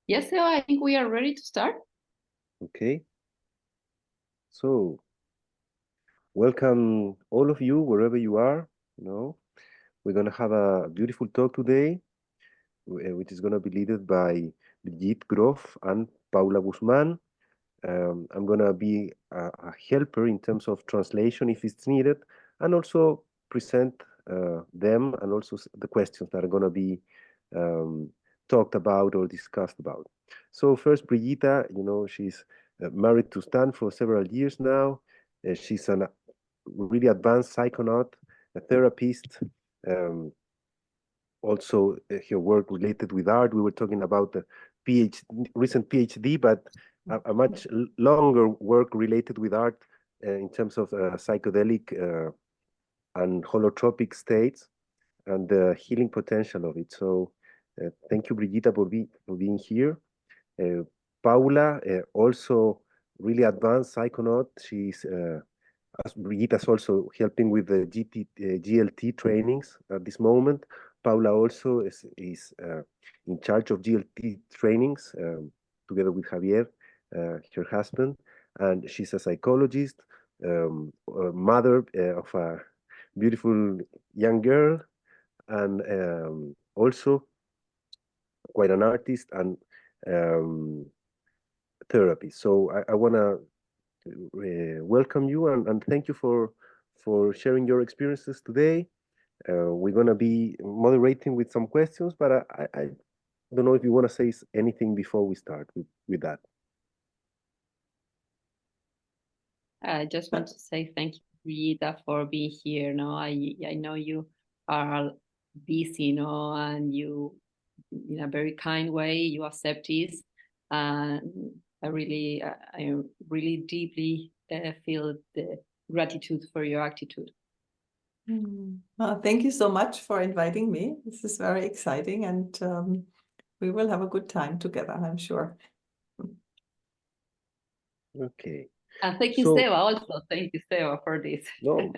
Yes, so I think we are ready to start. Okay, so welcome all of you wherever you are. We're gonna have a beautiful talk today, which is gonna be led by Brigitte Grof and Paula Guzman. I'm gonna be a helper in terms of translation if it's needed, and also present them and also the questions that are gonna be um, talked about or discussed about. So first, Brigitte, she's married to Stan for several years now. She's a really advanced psychonaut, a therapist. Um, Also, her work related with art. We were talking about the recent PhD, but a much longer work related with art in terms of psychedelic and holotropic states and the healing potential of it. So, thank you, Brigitte, for being here. Uh, Paula, also really advanced psychonaut. She's as Brigitte is also helping with the GLT trainings at this moment. Paula also is in charge of GLT trainings together with Javier, her husband, and she's a psychologist, a mother of a beautiful young girl, and also quite an artist and um, therapist. So I want to welcome you and thank you for sharing your experiences today. We're gonna be moderating with some questions, but I don't know if you want to say anything before we start with that. I just want to say thank you, Rita, for being here. No, I know you are busy, and you, in a very kind way, you accept this, and I really deeply feel the gratitude for your attitude. Well, thank you so much for inviting me. This is very exciting, and we will have a good time together, I'm sure. Okay. And thank you, Seva, also. Thank you, Seva, for this. No,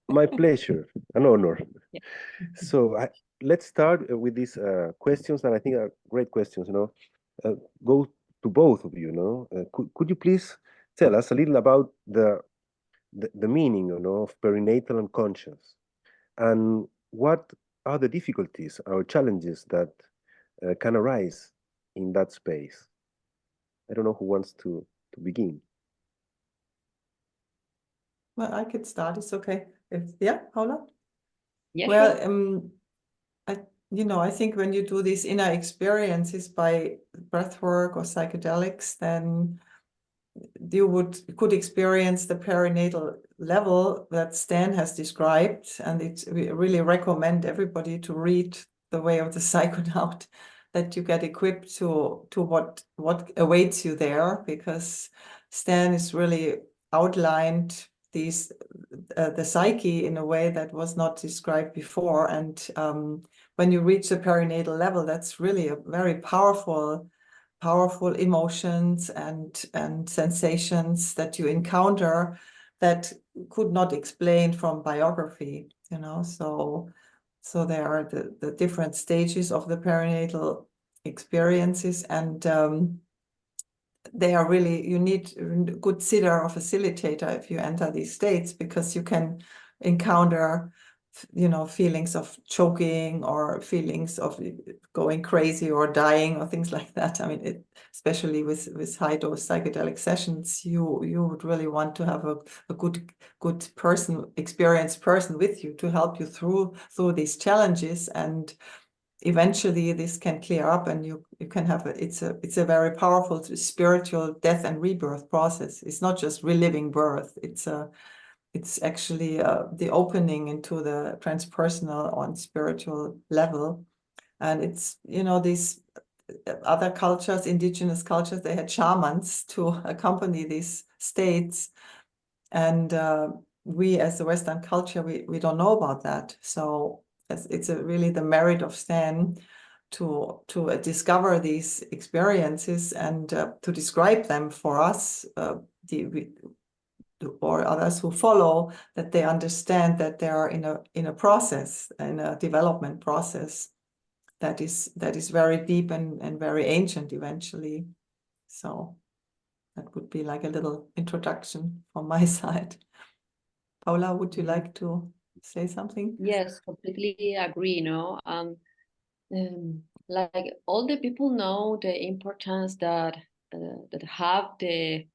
my pleasure, an honor. Yeah. So let's start with these questions that I think are great questions. Go to both of you. Could you please tell us a little about the meaning, of perinatal unconscious, and what are the difficulties or challenges that can arise in that space? I don't know who wants to begin. Well, I could start. It's okay. Yeah, Paula? Yeah, well, sure. I think when you do these inner experiences by breathwork or psychedelics, then you could experience the perinatal level that Stan has described, and we really recommend everybody to read The Way of the Psychonaut, that you get equipped to what awaits you there, because Stan is really outlined the psyche in a way that was not described before, and when you reach the perinatal level, that's really a very powerful emotions and sensations that you encounter that could not explain from biography, so there are the different stages of the perinatal experiences, and you need a good sitter or facilitator if you enter these states, because you can encounter feelings of choking or feelings of going crazy or dying or things like that. I mean, especially with high dose psychedelic sessions, you would really want to have a good experienced person with you to help you through these challenges, and eventually this can clear up, and you can have it's a very powerful spiritual death and rebirth process. It's not just reliving birth, it's actually the opening into the transpersonal on spiritual level. And it's, these other cultures, indigenous cultures, they had shamans to accompany these states, and we as the Western culture, we don't know about that. So it's really the merit of Stan to discover these experiences and to describe them for us, or others who follow, that they understand that they are in a process, in a development process. that is very deep and very ancient eventually. So that would be like a little introduction from my side. Paula, would you like to say something? Yes, completely agree, like all the people know the importance that have the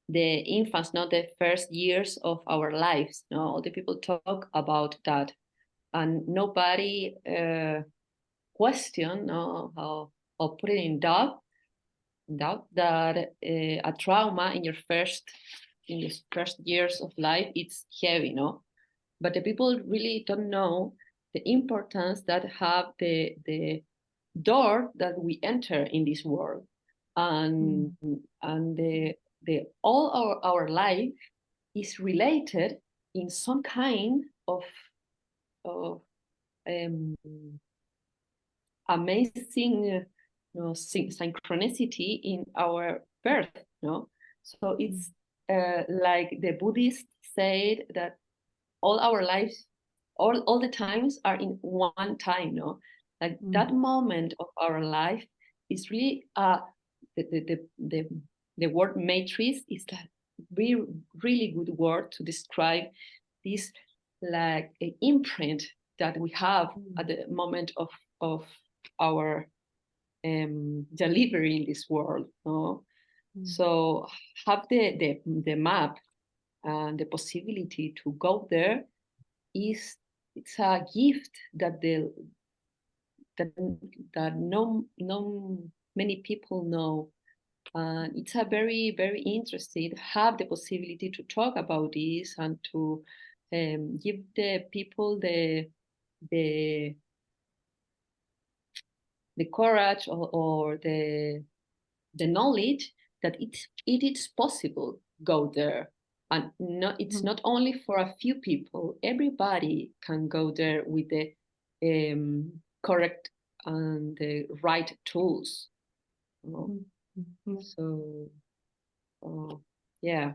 infants, not the first years of our lives. All the people talk about that, and nobody question how or put it in doubt that a trauma in your first years of life, it's heavy, but the people really don't know the importance that have the door that we enter in this world, and the all our life is related in some kind of um, amazing synchronicity in our birth. So it's like the Buddhists said that all our lives, all the times are in one time. Like that moment of our life is really the word matrix is a really, really good word to describe this, like an imprint that we have at the moment of our delivery in this world. So have the map and the possibility to go there it's a gift that no many people know. And it's a very, very interesting to have the possibility to talk about this and to give the people the courage or the knowledge that it is possible go there, and it's not only for a few people. Everybody can go there with the correct and the right tools. So yeah,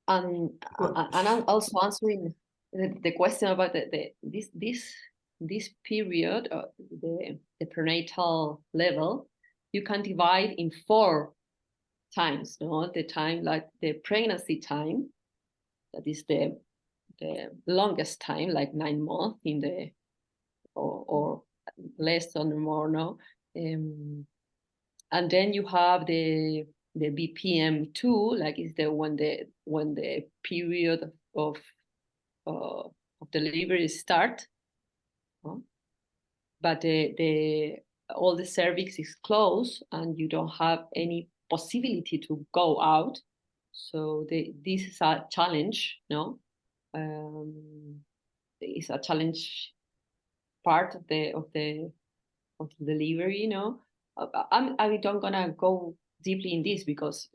and I'm also answering the question about this period, the prenatal level. You can divide in 4 times. The time like the pregnancy time, that is the longest time, like 9 months in the or less or more. And then you have the BPM2, like is the when the period of delivery start, but the all the cervix is closed and you don't have any possibility to go out. So this is a challenge, it's a challenge part of the delivery. I don't gonna go deeply in this because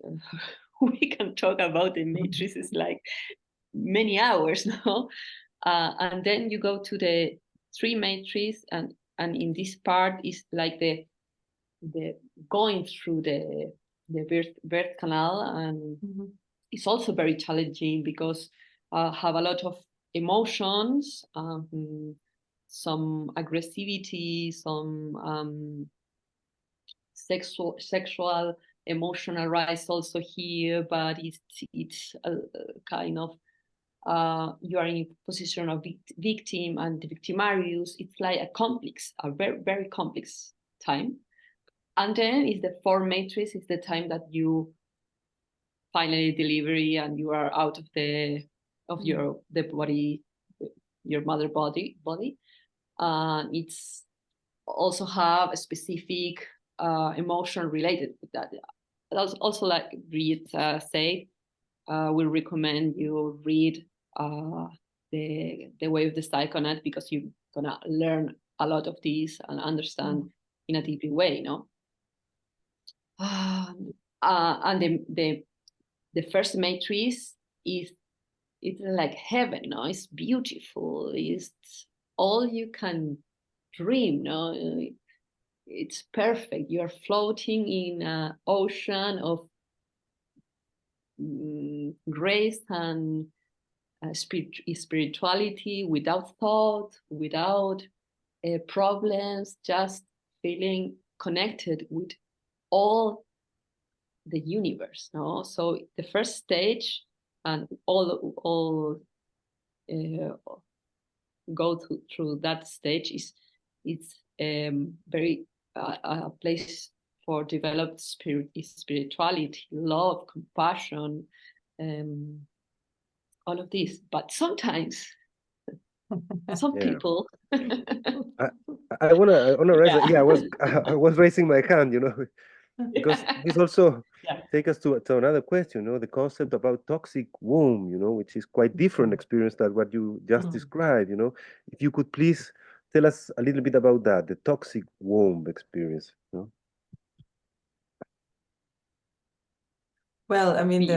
we can talk about the matrices like many hours now. And then you go to the 3 matrices, and in this part is like the going through the birth canal, and it's also very challenging because have a lot of emotions, some aggressivity, some sexual emotional rise also here, but it's a kind of you are in a position of victim and the victimarius. It's like a very, very complex time. And then is the 4 matrix, is the time that you finally delivery and you are out of the body, your mother body. It's also have a specific emotion related with that. Also, like Brigitte said, we recommend you read the way of the psychonaut, because you're gonna learn a lot of these and understand in a deeper way, and the first matrix is it's like heaven, it's beautiful, it's all you can dream, it's perfect. You're floating in an ocean of grace and spirituality, without thought, without problems, just feeling connected with all the universe. No, so the first stage, and all go through that stage, is it's very a place for developed spirituality, love, compassion, all of this. But sometimes some people I wanna raise yeah. I was raising my hand, because this also Yeah. take us to another question, the concept about toxic womb, which is quite different experience than what you just described, If you could please tell us a little bit about that, the toxic womb experience, Well, I mean,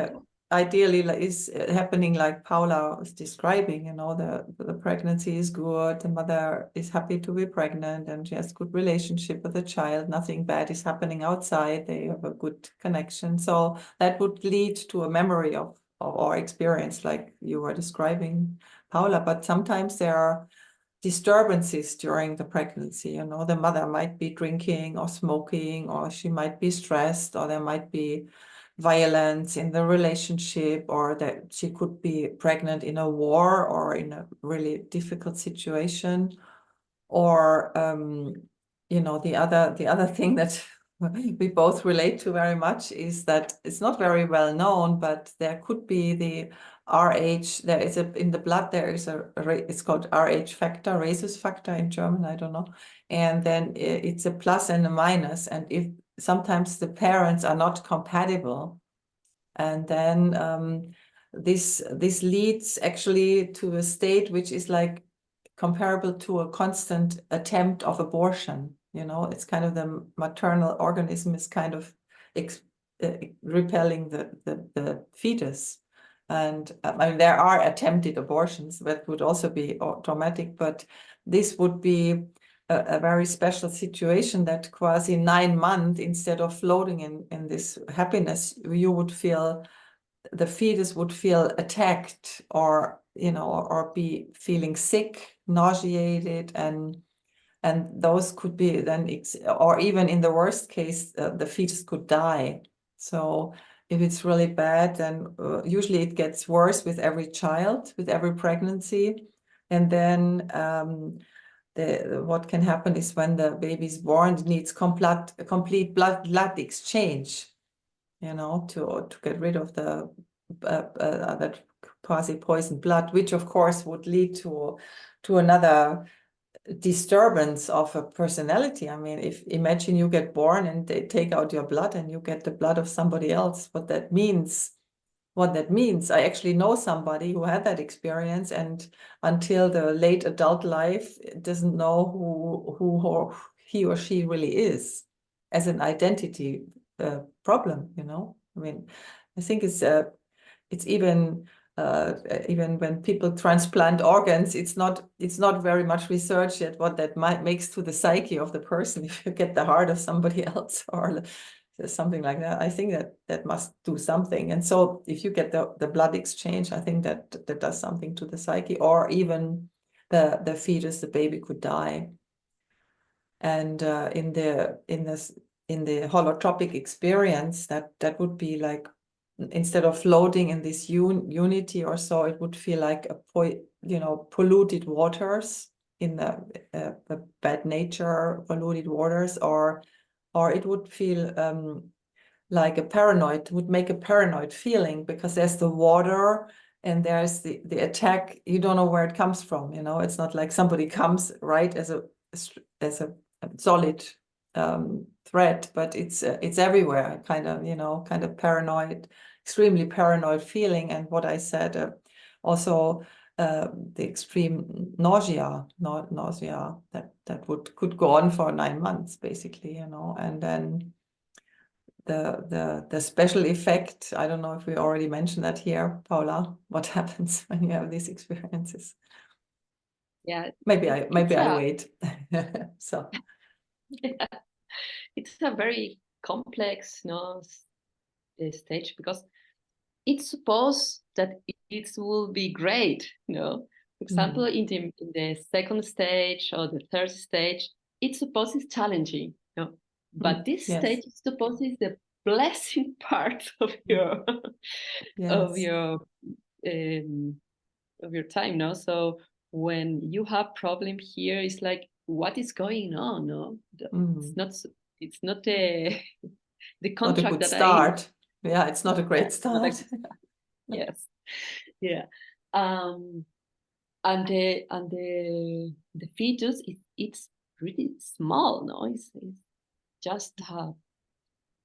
ideally is happening like Paula was describing, the pregnancy is good, the mother is happy to be pregnant and she has good relationship with the child, nothing bad is happening outside, they have a good connection. So that would lead to a memory of our experience like you were describing, Paula. But sometimes there are disturbances during the pregnancy, the mother might be drinking or smoking, or she might be stressed, or there might be violence in the relationship, or that she could be pregnant in a war or in a really difficult situation. Or the other thing that we both relate to very much is that it's not very well known, but there could be the RH. There is in the blood there is it's called RH factor, rhesus factor in German, I don't know, and then it's a plus and a minus, and if sometimes the parents are not compatible, and then this leads actually to a state which is like comparable to a constant attempt of abortion. It's kind of the maternal organism is kind of repelling the fetus. And I mean, there are attempted abortions that would also be traumatic, but this would be a very special situation that quasi 9 months, instead of floating in this happiness, you would feel, the fetus would feel attacked, or or be feeling sick, nauseated, and those could be then, or even in the worst case, the fetus could die. So if it's really bad, then usually it gets worse with every child, with every pregnancy. And then what can happen is when the baby's born, it needs complete blood exchange, to get rid of the that quasi poison blood, which of course would lead to another disturbance of a personality. I mean, imagine you get born and they take out your blood and you get the blood of somebody else, what that means. I actually know somebody who had that experience, and until the late adult life doesn't know who he or she really is, as an identity problem. I mean, I think it's even when people transplant organs, it's not very much research yet what that makes to the psyche of the person if you get the heart of somebody else or something like that. I think that must do something. And so if you get the blood exchange, I think that does something to the psyche, or even the fetus, the baby could die. And in the holotropic experience, that would be like, instead of floating in this unity or so, it would feel like polluted waters, in the bad nature, polluted waters, or it would feel like would make a paranoid feeling, because there's the water and there's the attack. You don't know where it comes from. It's not like somebody comes right as a solid threat, but it's everywhere, kind of paranoid, extremely paranoid feeling. And what I said, also the extreme nausea that could go on for 9 months, basically, and then the special effect. I don't know if we already mentioned that here, Paula, what happens when you have these experiences. Yeah, maybe I wait. So yeah. It's a very complex stage, because it's supposed that it will be great, For example, in the second stage or the third stage, it's supposed it's challenging, you know? But this Yes. stage is supposed is the blessing part of your of Yes. your of your time, no? So when you have problem here, it's like, what is going on? No, it's not the Not a contract good that start. Yeah, it's not a great yeah, not a- start. yes, yeah. And the fetus it's really small, no? It's just a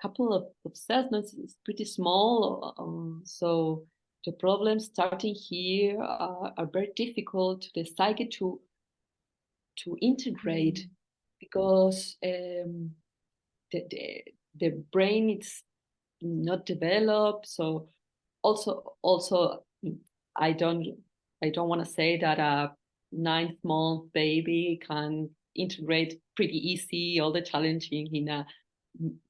couple of cells, no? It's pretty small. So the problems starting here are very difficult to the psyche to integrate because the brain is not developed. So also I don't want to say that a 9th-month baby can integrate pretty easy all the challenging in a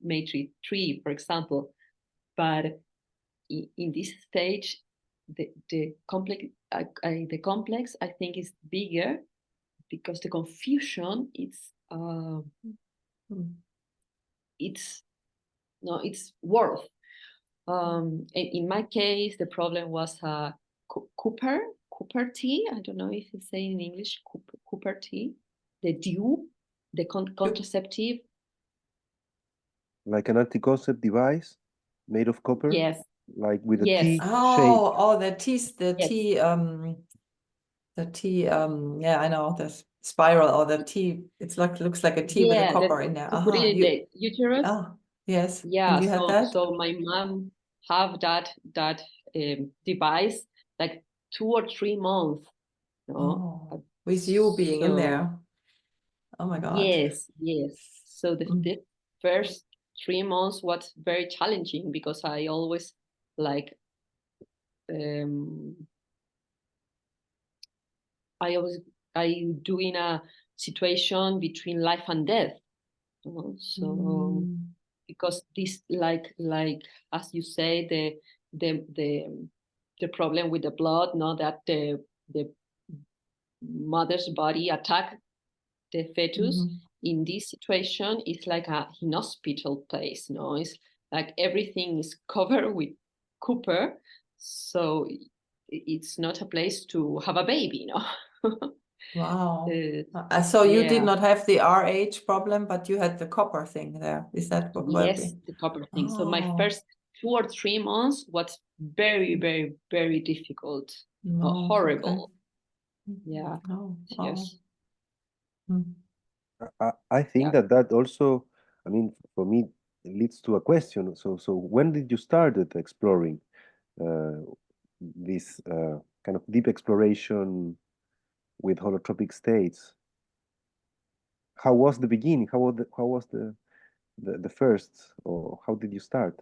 matrix 3, for example. But in this stage, the complex I think is bigger because the confusion it's worth. In my case, the problem was Cooper T. I don't know if you say in English Cooper T. The DIU, the contraceptive. Like an anti-concept device made of copper? Yes. Like with a Yes. T shape? Oh, the Yes. yeah, I know, the spiral or the T. It's like looks like a T with a copper in there. To put it in the uterus. Yes. Yeah. And you had that? So my mom have that device like 2 or 3 months. No? With you being in there. Oh my God. Yes. So the first 3 months was very challenging because I always like I do in a situation between life and death. So because this like as you say the problem with the blood, that the mother's body attack the fetus. In this situation, it's like a inhospitable place. It's like everything is covered with copper, so it's not a place to have a baby. Wow. So you did yeah. not have the RH problem, but you had the copper thing there. Is that what? Yes, the copper thing. So my first 2 or 3 months was very, very, very difficult. Horrible. Okay. Yeah. Yes. I think that also, I mean, for me, it leads to a question. So when did you started exploring this kind of deep exploration with holotropic states? How was the beginning? How was the first, or how did you start?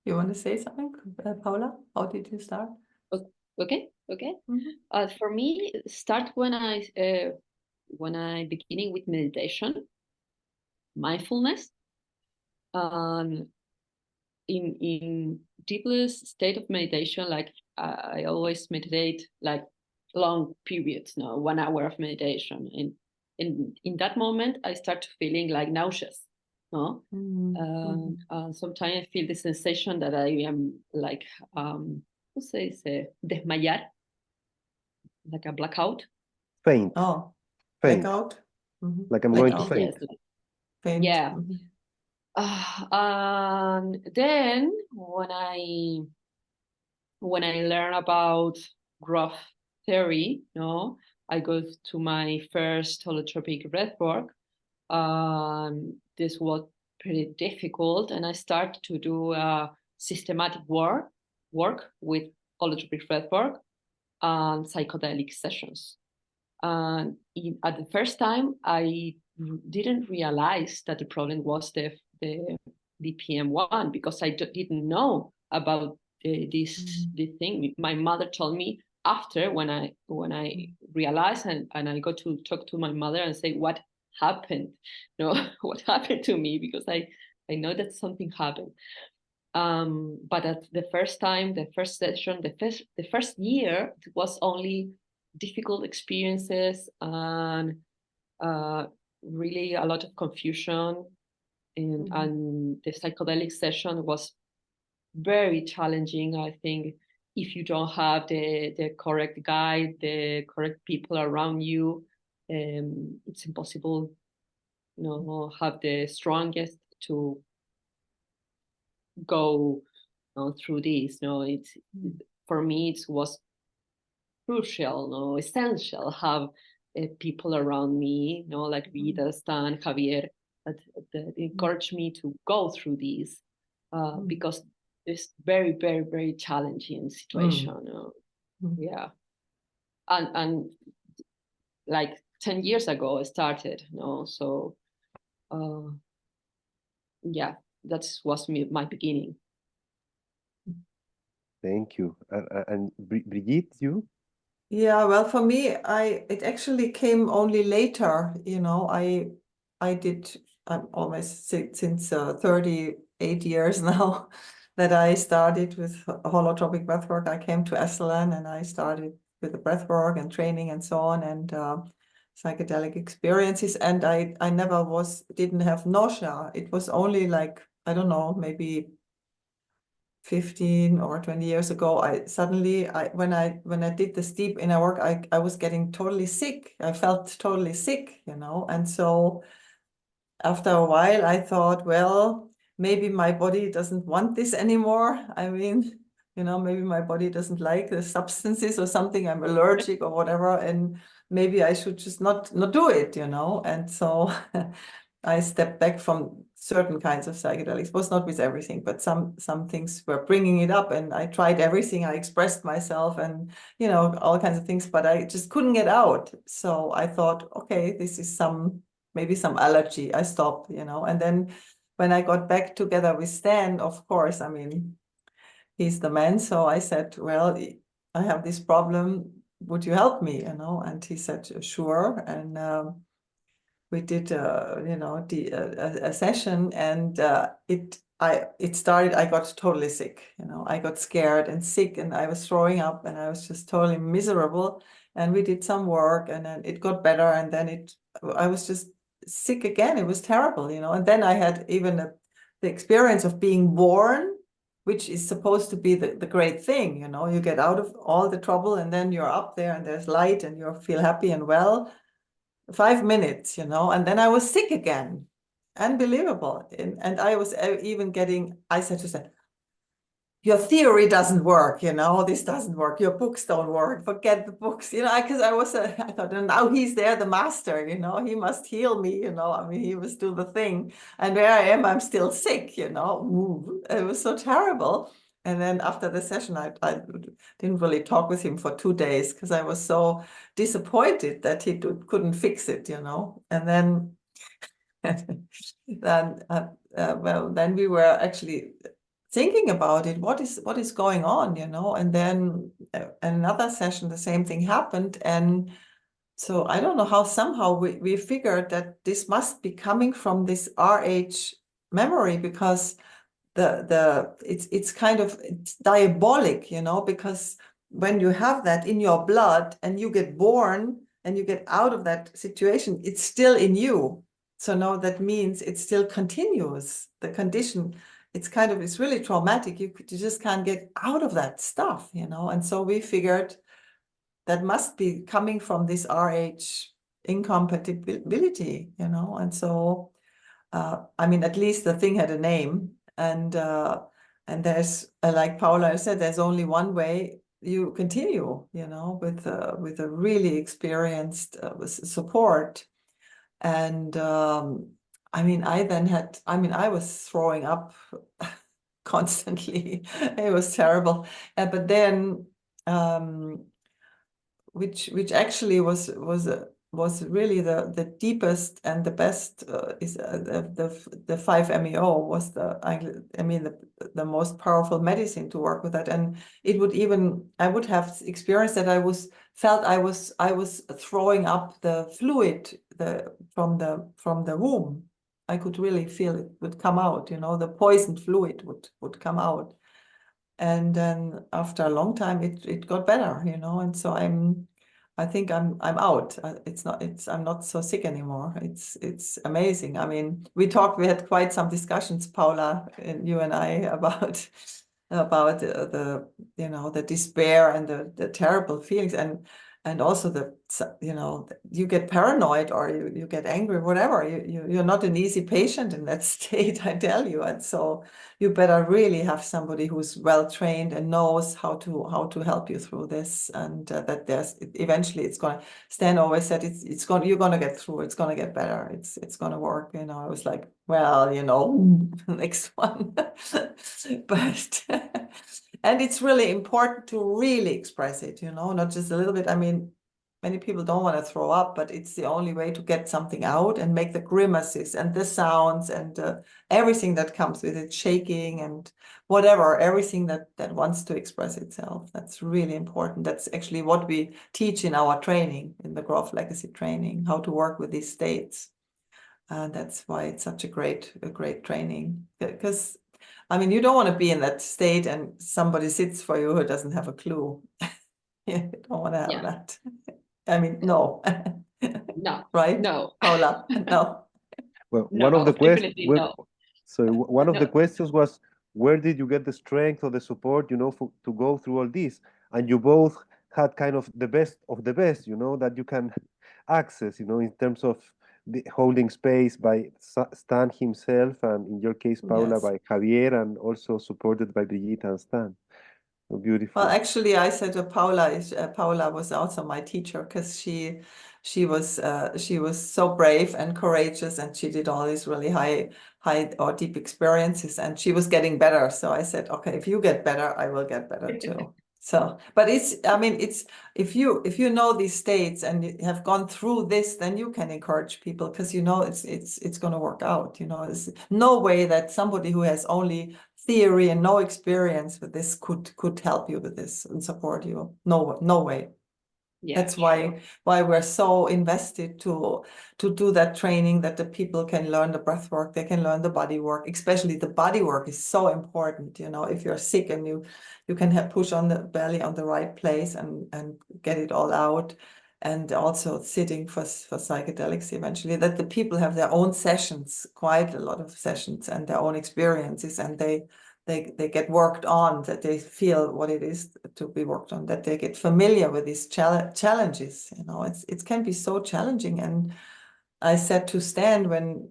You want to say something, Paula? How did you start? Okay. For me, start when I beginning with meditation, mindfulness, in deepest state of meditation. Like I always meditate like long periods, 1 hour of meditation, and in that moment I start feeling like nauseous. Sometimes I feel the sensation that I am like who says desmayar, like a blackout. Faint. Blackout. Like I'm going to faint. Yes, faint. Yeah. And then when I learn about Grof theory, I go to my first holotropic breathwork. This was pretty difficult, and I start to do systematic work with holotropic breathwork and psychedelic sessions. And at the first time, I didn't realize that the problem was the BPM1 because I didn't know about this thing. My mother told me after when I realized, and I got to talk to my mother and say what happened, what happened to me, because I know that something happened. But at the first time, the first session, the first year, it was only difficult experiences and really a lot of confusion. And the psychedelic session was very challenging. I think if you don't have the correct guide, the correct people around you, it's impossible, have the strongest to go through this. It's for me, it was crucial, essential have people around me, like Vida, Stan, Javier, that encouraged me to go through these because it's very, very, very challenging situation. Yeah, and like 10 years ago, I started. So yeah, that was my beginning. Thank you. And Brigitte, you? Yeah, well, for me, it actually came only later. I'm almost since 38 years now that I started with holotropic breathwork. I came to Esalen and I started with the breathwork and training and so on, and psychedelic experiences. And I never didn't have nausea. It was only like, I don't know, maybe 15 or 20 years ago, when I did this deep inner work, I was getting totally sick. I felt totally sick, and so after a while I thought, well, maybe my body doesn't want this anymore. I mean, maybe my body doesn't like the substances or something. I'm allergic or whatever, and maybe I should just not do it, and so I stepped back from certain kinds of psychedelics. It was not with everything, but some things were bringing it up, and I tried everything. I expressed myself and, all kinds of things, but I just couldn't get out. So I thought, okay, this is maybe some allergy. I stopped, and then when I got back together with Stan, of course, I mean, he's the man. So I said, well, I have this problem. Would you help me? And he said, sure. And we did, a session, and it started. I got totally sick. I got scared and sick, and I was throwing up, and I was just totally miserable. And we did some work, and then it got better, and then I was just sick again. It was terrible, And then I had even the experience of being born, which is supposed to be the great thing. You get out of all the trouble, and then you're up there, and there's light, and you feel happy and well. 5 minutes, and then I was sick again. Unbelievable. And I was even I said to Stan, your theory doesn't work, this doesn't work. Your books don't work. Forget the books, because I thought, and now he's there, the master, he must heal me, I mean, he must do the thing. And where I am, I'm still sick, It was so terrible. And then after the session, I didn't really talk with him for 2 days because I was so disappointed that he couldn't fix it, And then, then we were actually thinking about it. What is going on, And then another session, the same thing happened, and so I don't know how. Somehow we figured that this must be coming from this RH memory, because it's kind of diabolic, because when you have that in your blood and you get born and you get out of that situation, it's still in you. So now that means it still continues. The condition, it's really traumatic. You just can't get out of that stuff, And so we figured that must be coming from this RH incompatibility, And so, I mean, at least the thing had a name. And there's, like Paula said, there's only one way you continue, with a really experienced support. And I mean, I was throwing up constantly. It was terrible. But then, which actually was really the deepest and the best, is the 5-MeO was the most powerful medicine to work with that. And I would have experienced that I was throwing up the fluid from the womb. I could really feel it would come out, the poisoned fluid would come out. And then after a long time, it got better, and so I think I'm out. I'm not so sick anymore. It's amazing. I mean, we had quite some discussions, Paula, and you and I, about the despair and the terrible feelings, and also you get paranoid, or you get angry, whatever. You're not an easy patient in that state, I tell you. And so you better really have somebody who's well trained and knows how to help you through this, and that eventually it's going to. Stan always said you're going to get through. It's going to get better. It's going to work. I was like, well, next one. But and it's really important to really express it, not just a little bit. I mean, many people don't want to throw up, but it's the only way to get something out and make the grimaces and the sounds and everything that comes with it, shaking and whatever, everything that wants to express itself. That's really important. That's actually what we teach in our training, in the Grof Legacy training, how to work with these states. And that's why it's such a great training, because I mean, you don't want to be in that state and somebody sits for you who doesn't have a clue. You don't want to have that. I mean, no. No. Right? No. Paula, no. Well, No, one of the questions. no. So one of No. the questions was, where did you get the strength or the support, to go through all this? And you both had kind of the best of the best, that you can access, in terms of the holding space by Stan himself, and in your case, Paula, Yes. by Javier, and also supported by Brigitte and Stan. So beautiful. Well, actually, I said to Paula was also my teacher, because she was so brave and courageous, and she did all these really high or deep experiences, and she was getting better. So I said, okay, if you get better, I will get better too. So, but if you know these states and you have gone through this, then you can encourage people, because it's going to work out. There's no way that somebody who has only theory and no experience with this could help you with this and support you. No way. Yeah, That's why we're so invested to do that training, that the people can learn the breath work, they can learn the body work. Especially the body work is so important. If you're sick and you can push on the belly on the right place and get it all out. And also sitting for psychedelics eventually, that the people have their own sessions, quite a lot of sessions, and their own experiences, and they get worked on, that they feel what it is to be worked on, that they get familiar with these challenges. It can be so challenging. And I said to Stan when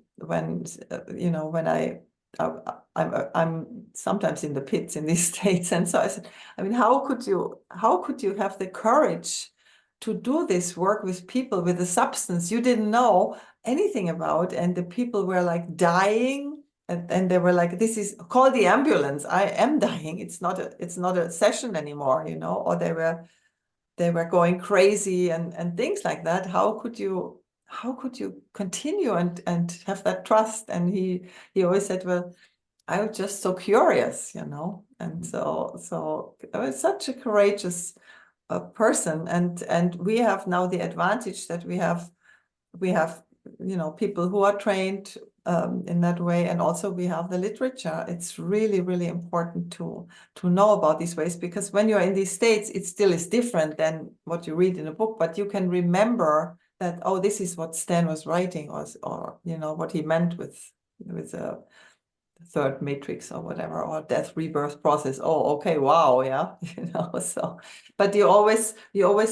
I'm sometimes in the pits in these states, and so I said, I mean, how could you have the courage to do this work with people with a substance you didn't know anything about, and the people were like dying. And they were like, this is call the ambulance. I am dying. It's not a session anymore, or they were going crazy and things like that. How could you continue and have that trust? And he always said, well, I was just so curious, and so I was such a courageous person. And we have now the advantage that we have people who are trained in that way, and also we have the literature. It's really, really important to know about these ways, because when you're in these states, it still is different than what you read in a book, but you can remember that, oh, this is what Stan was writing, or what he meant with the third matrix or whatever, or death rebirth process. Oh, okay, wow, yeah. So but you always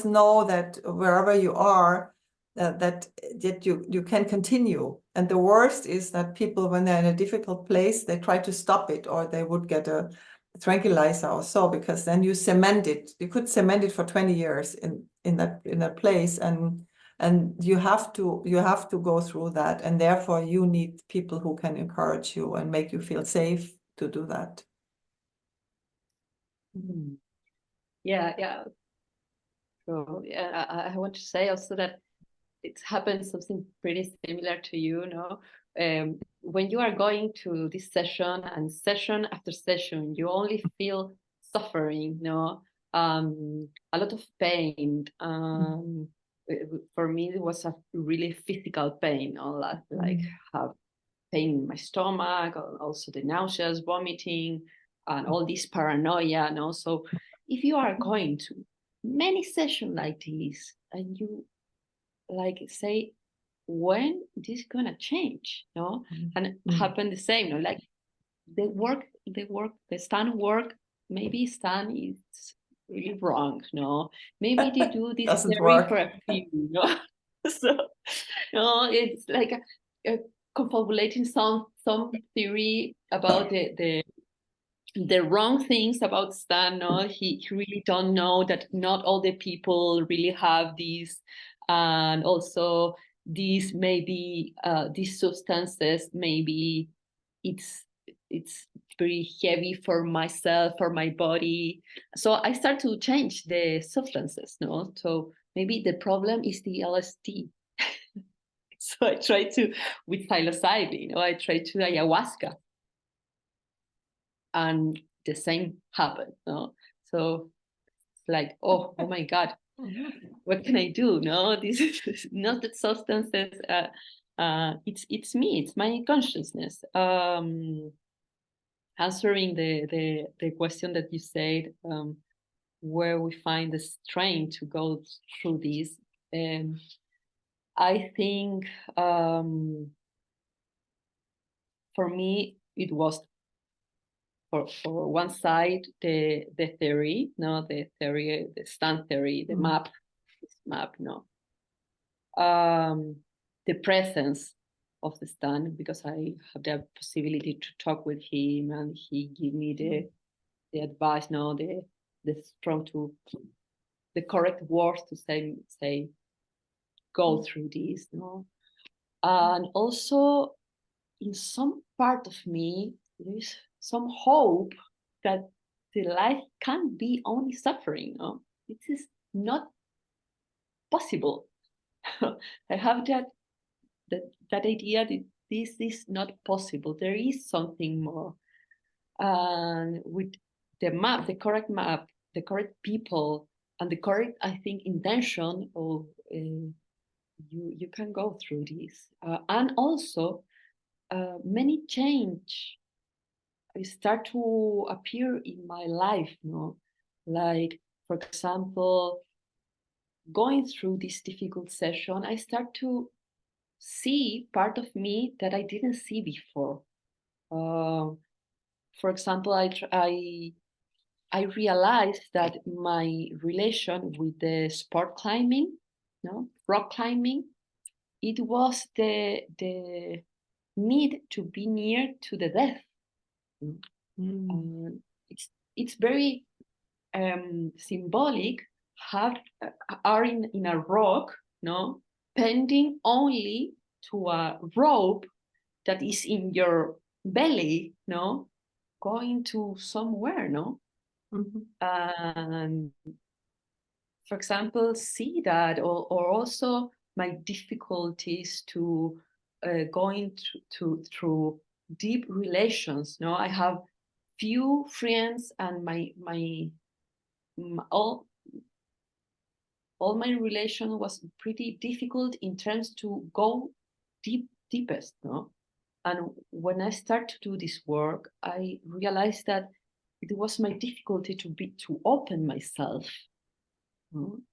know that wherever you are, that you can continue. And the worst is that people, when they're in a difficult place, they try to stop it, or they would get a tranquilizer or so, because then you cement it. You could cement it for 20 years in that place, and you have to go through that, and therefore you need people who can encourage you and make you feel safe to do that. Yeah. So I want to say also that it's happened something pretty similar to you, when you are going to this session, and session after session, you only feel suffering, a lot of pain. For me, it was a really physical pain, like pain in my stomach, also the nauseous, vomiting, and all this paranoia. And also, if you are going to many sessions like this, and you like say, when this gonna change, no? And it happened the same, no? Like the stand work, maybe stand is really wrong, no? Maybe they do this Doesn't theory work. for a few, no? So, no, it's like confabulating some theory about the wrong things about Stan. No, he really don't know that not all the people really have these, and also these maybe these substances maybe it's very heavy for myself, for my body. So I start to change the substances. No, so maybe the problem is the LSD. So I try to with psilocybin. I try to ayahuasca. And the same happened. No? So it's like, oh my God, what can I do? No, this is not the substances. It's me. It's my consciousness. Answering the question that you said, where we find the strength to go through this. I think for me it was for one side the theory, no, the stand theory, the map, no, the presence of the stand, because I have the possibility to talk with him and he give me the advice, no, the correct words to say go through this, no, and also in some part of me there is some hope that the life can't be only suffering. No, it is not possible. I have that idea that this is not possible. There is something more, and with the map, the correct map, the correct people, and the correct, I think, intention of you can go through this, and also many change start to appear in my life, no? Like, for example, going through this difficult session, I start to see part of me that I didn't see before. For example, I realized that my relation with the sport climbing, no, rock climbing, it was the need to be near to the death. It's very symbolic. Are in a rock, no, pending only to a rope that is in your belly, no, going to somewhere, no. And for example, see that, or also my difficulties to going through deep relations. No, I have few friends, and my all my relation was pretty difficult in terms to go deepest. No, and when I start to do this work, I realized that it was my difficulty to open myself.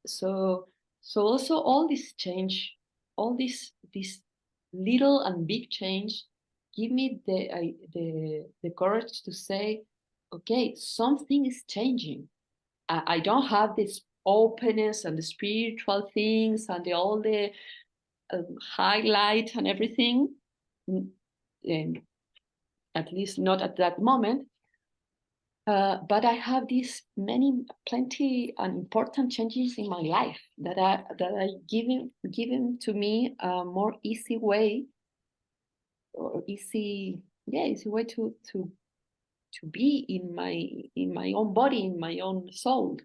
So also all this change, all this little and big change, give me the courage to say, okay, something is changing. I don't have this openness and the spiritual things and all the highlight and everything, and at least not at that moment. But I have these plenty and important changes in my life that are given to me a more easy way, or easy way to be in my own body, in my own soul.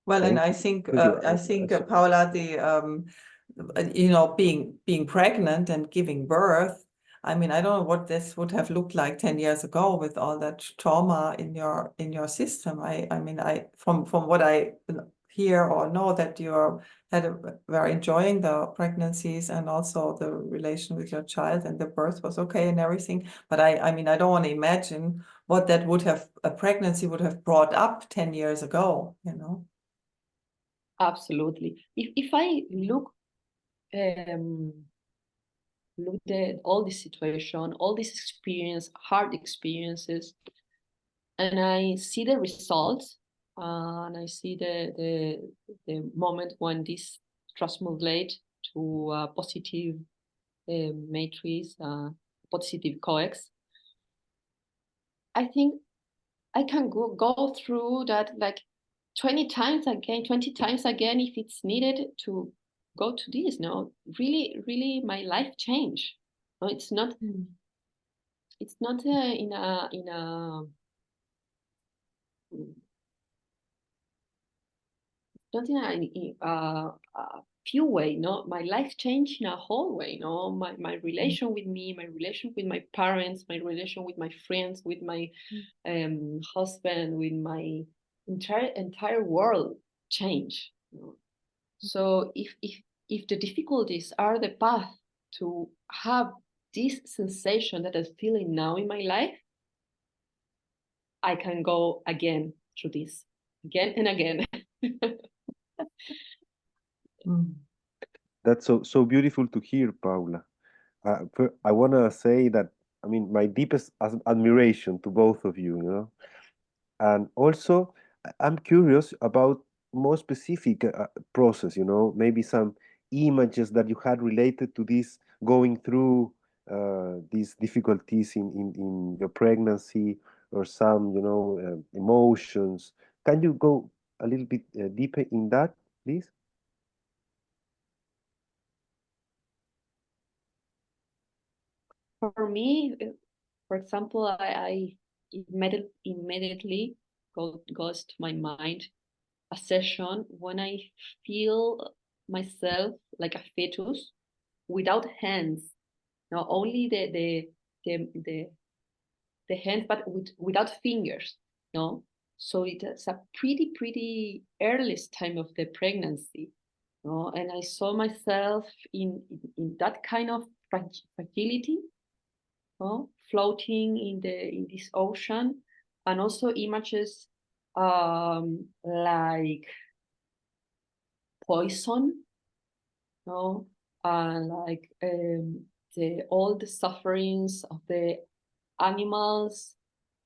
Well, and I think Paula, being pregnant and giving birth, I mean, I don't know what this would have looked like 10 years ago with all that trauma in your system. I mean, from what I hear or know that you're were enjoying the pregnancies and also the relation with your child, and the birth was okay and everything. But I mean, I don't want to imagine what that would have, a pregnancy would have brought up 10 years ago, you know? Absolutely. If I look at all this situation, all this experience, hard experiences, and I see the results, and I see the moment when this translate to a positive matrix, positive coex. I think I can go through that like 20 times again if it's needed to go to this. No, really my life changed. No, it's not in a not in a few way. No, my life changed in a whole way. No, my relation with me, my relation with my parents, my relation with my friends, with my husband, with my entire world change. You know? So if the difficulties are the path to have this sensation that I'm feeling now in my life, I can go again through this again and again. That's so beautiful to hear, Paula. I want to say that, I mean, my deepest admiration to both of you, you know. And also, I'm curious about more specific process, you know, maybe some images that you had related to this going through these difficulties in your pregnancy, or some, you know, emotions. Can you go a little bit deeper in that, please? For me, for example, I immediately goes to my mind a session when I feel myself like a fetus without hands, not only the hands, but without fingers. No, so it's a pretty earliest time of the pregnancy. No, and I saw myself in that kind of fragility, no, floating in this ocean, and also images like poison, no, and like all the sufferings of the animals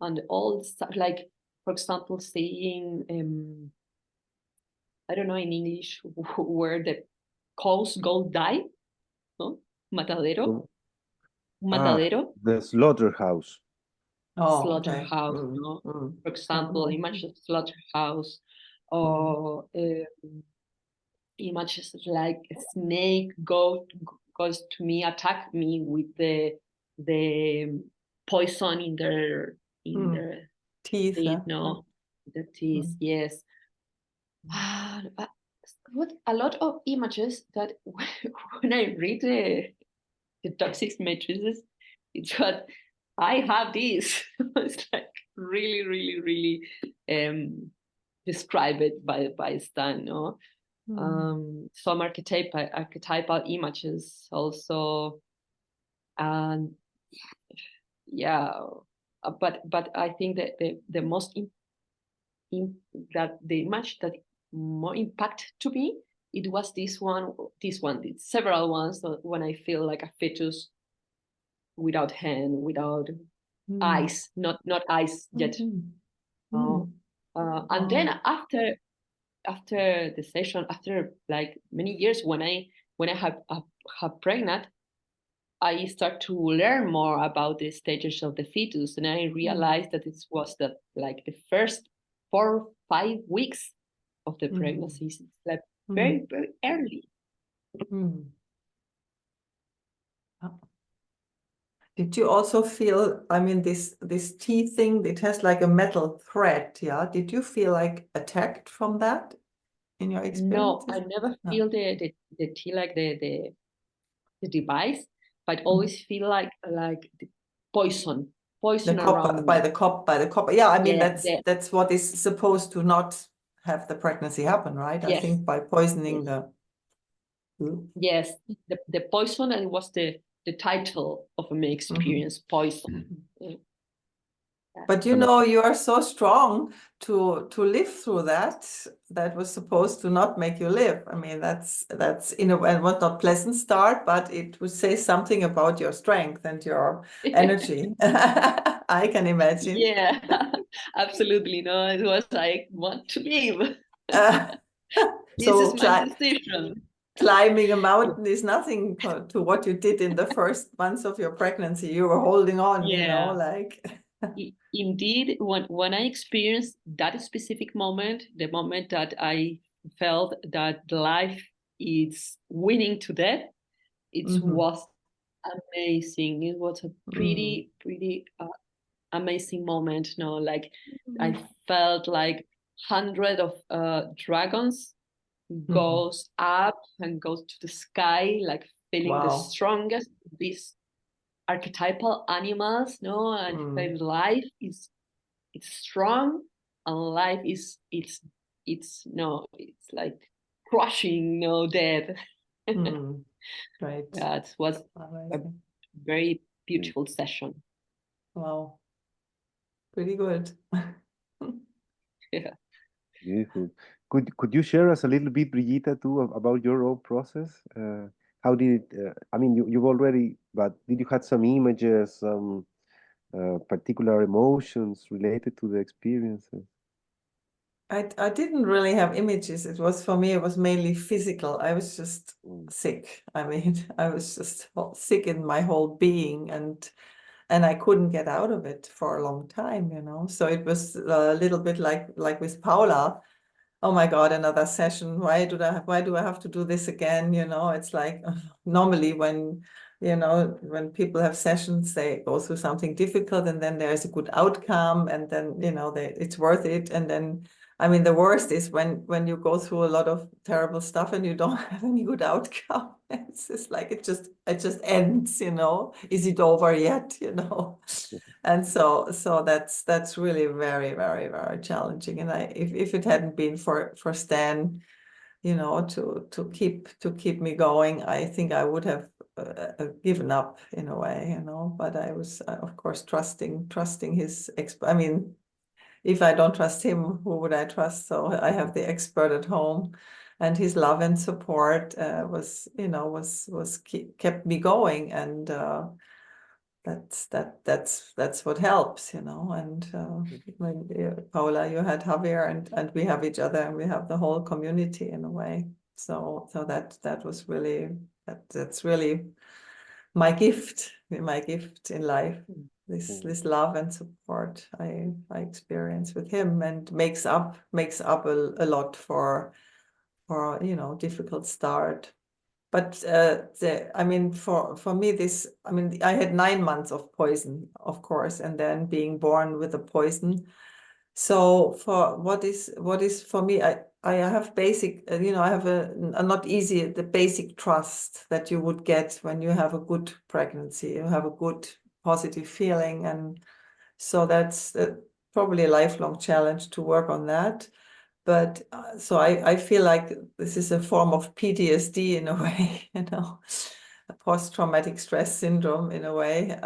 and all stuff, like for example seeing I don't know in English where the cows go die, no, matadero, The slaughterhouse. Oh, okay. slaughterhouse, no, for example image of slaughterhouse, or images like a snake goes to me, attack me with the poison in their teeth, no, the teeth, yes. What a lot of images that when I read the toxic matrices, it's what I have this. It's like really describe it by Stan, no? Some archetypal images also, and yeah, but I think that the most that the image that more impact to me, it was this one, several ones when I feel like a fetus without hand, without eyes, not eyes yet. And then after the session, after like many years, when I have pregnant, I start to learn more about the stages of the fetus, and I realized that it was the first 4-5 weeks of the pregnancy. It's like very early. Did you also feel, I mean, this tea thing, it has like a metal thread, yeah? Did you feel like attacked from that in your experience? No, I never feel the tea like the device, but always feel like the poison the around copper, by the copper. Yeah, I mean, yeah, that's what is supposed to not have the pregnancy happen, right? I Yes. think by poisoning the. Yes, the poison, and was the title of my experience, poison. But you know, you are so strong to live through that. That was supposed to not make you live. I mean, that's in a way was not pleasant start, but it would say something about your strength and your energy. I can imagine. Yeah, absolutely. No, it was I want to live. This So is my decision. climbing a mountain is nothing to what you did in the first months of your pregnancy. You were holding on, you know, like. Indeed, when I experienced that specific moment, the moment that I felt that life is winning to death, it was amazing. It was a pretty amazing moment. No, like I felt like hundred of dragons goes up and goes to the sky, like feeling the strongest these archetypal animals, no, and felt life is it's strong, and life is it's like crushing death. Right. That was a very beautiful session. Wow. Pretty good. Yeah. Beautiful. Could you share us a little bit, Brigitte, too, about your own process? How did it, I mean, you've already, but did you have some images, some particular emotions related to the experiences? I didn't really have images. It was, for me, it was mainly physical. I was just sick. I mean, I was just sick in my whole being, and I couldn't get out of it for a long time, you know. So it was a little bit like with Paula. Oh my God, another session. Why do I have to do this again? You know, it's like normally when, you know, when people have sessions, they go through something difficult, and then there's a good outcome, and then, you know, it's worth it. And then, I mean, the worst is when you go through a lot of terrible stuff and you don't have any good outcome. It's just like it just ends, you know. Is it over yet, you know? And so that's really very, very, very challenging. And if it hadn't been for Stan, you know, to keep me going, I think I would have given up in a way, you know. But I was, of course, trusting his I mean, if I don't trust him, who would I trust? So I have the expert at home, and his love and support was kept me going, and that's what helps, you know. And when Paula, you had Javier, and we have each other, and we have the whole community in a way. So that was really that's really my gift in life. This love and support I experience with him, and makes up a lot for you know, difficult start. But I mean, for me, this, I mean, I had 9 months of poison, of course, and then being born with a poison. So for what is for me, I have basic, you know, I have a not easy, the basic trust that you would get when you have a good pregnancy, you have a good positive feeling. And so that's probably a lifelong challenge to work on that. But so I feel like this is a form of PTSD in a way, you know, a post-traumatic stress syndrome in a way.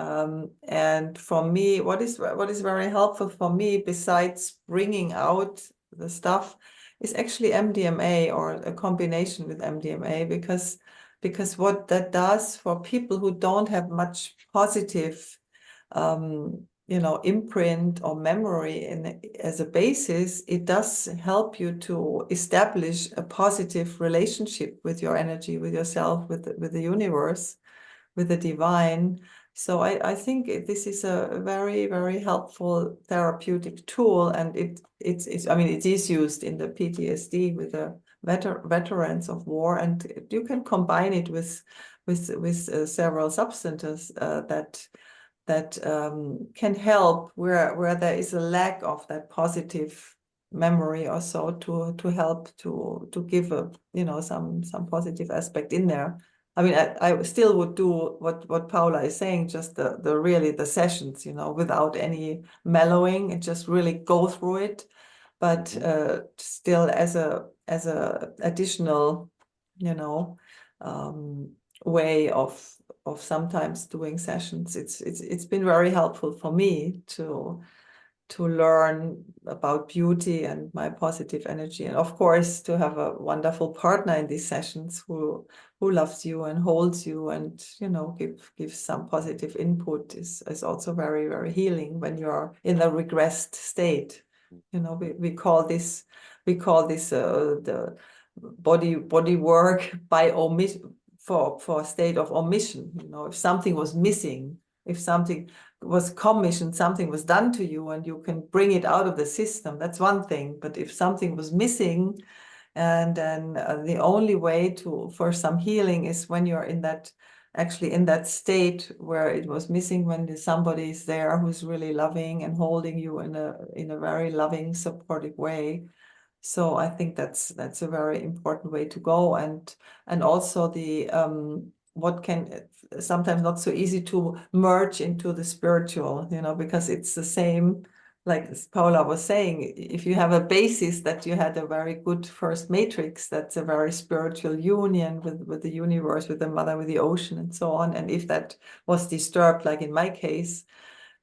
And for me, what is very helpful for me, besides bringing out the stuff, is actually MDMA, or a combination with MDMA, because what that does for people who don't have much positive you know, imprint or memory as a basis, it does help you to establish a positive relationship with your energy, with yourself, with the universe, with the divine. So I think this is a very, very helpful therapeutic tool, and it's I mean, it is used in the PTSD with the veterans of war, and you can combine it with several substances that can help where there is a lack of that positive memory or so, to help to give a, you know, some positive aspect in there. I mean, I still would do what Paula is saying, just the really the sessions, you know, without any mellowing, and just really go through it. but still as a additional, you know, way of sometimes doing sessions. It's been very helpful for me to learn about beauty and my positive energy, and of course to have a wonderful partner in these sessions who loves you and holds you and, you know, gives some positive input is also very, very healing when you're in the regressed state. You know, we call this the body work by omission, for a state of omission. You know, if something was missing, if something was commissioned, something was done to you and you can bring it out of the system, that's one thing. But if something was missing, and then the only way for some healing is when you're in that, actually in that state where it was missing, when somebody is there who's really loving and holding you in a very loving, supportive way. So I think that's a very important way to go, and also the what can sometimes not so easy to merge into the spiritual, you know, because it's the same, like Paula was saying, if you have a basis that you had a very good first matrix, that's a very spiritual union with the universe, with the mother, with the ocean, and so on. And if that was disturbed, like in my case,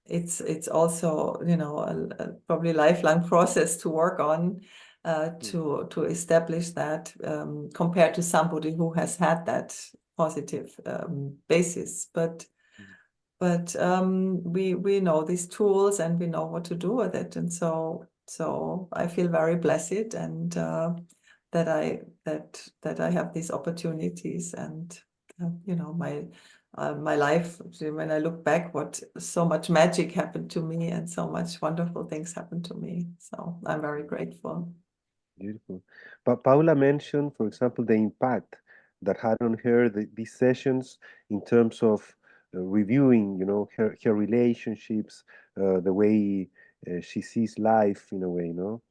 it's also, you know, a probably lifelong process to work on, to establish that, compared to somebody who has had that positive basis. But we know these tools and we know what to do with it, and so I feel very blessed, and that I have these opportunities, and you know, my life, when I look back, what so much magic happened to me and so much wonderful things happened to me. So I'm very grateful. Beautiful. But Paula mentioned, for example, the impact that had on her these sessions in terms of reviewing, you know, her relationships, the way she sees life in a way, you know.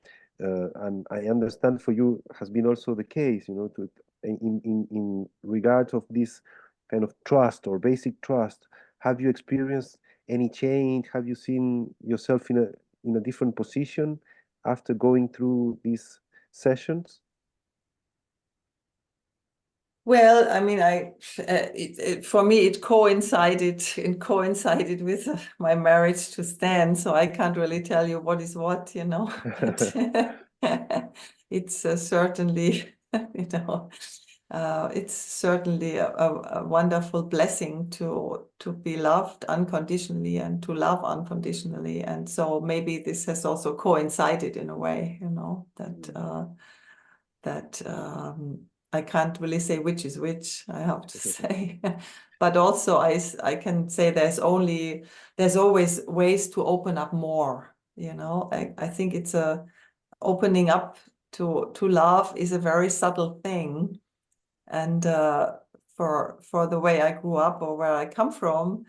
And I understand for you has been also the case, you know, in regards of this kind of trust or basic trust. Have you experienced any change? Have you seen yourself in a different position after going through these sessions? Well, I mean, for me, it coincided with my marriage to Stan, so I can't really tell you what is what, you know. But it's certainly, you know, it's certainly a wonderful blessing to be loved unconditionally and to love unconditionally, and so maybe this has also coincided in a way, you know, that I can't really say which is which, I have to say. But also I can say there's always ways to open up more, you know. I think it's opening up to love is a very subtle thing. And for the way I grew up or where I come from,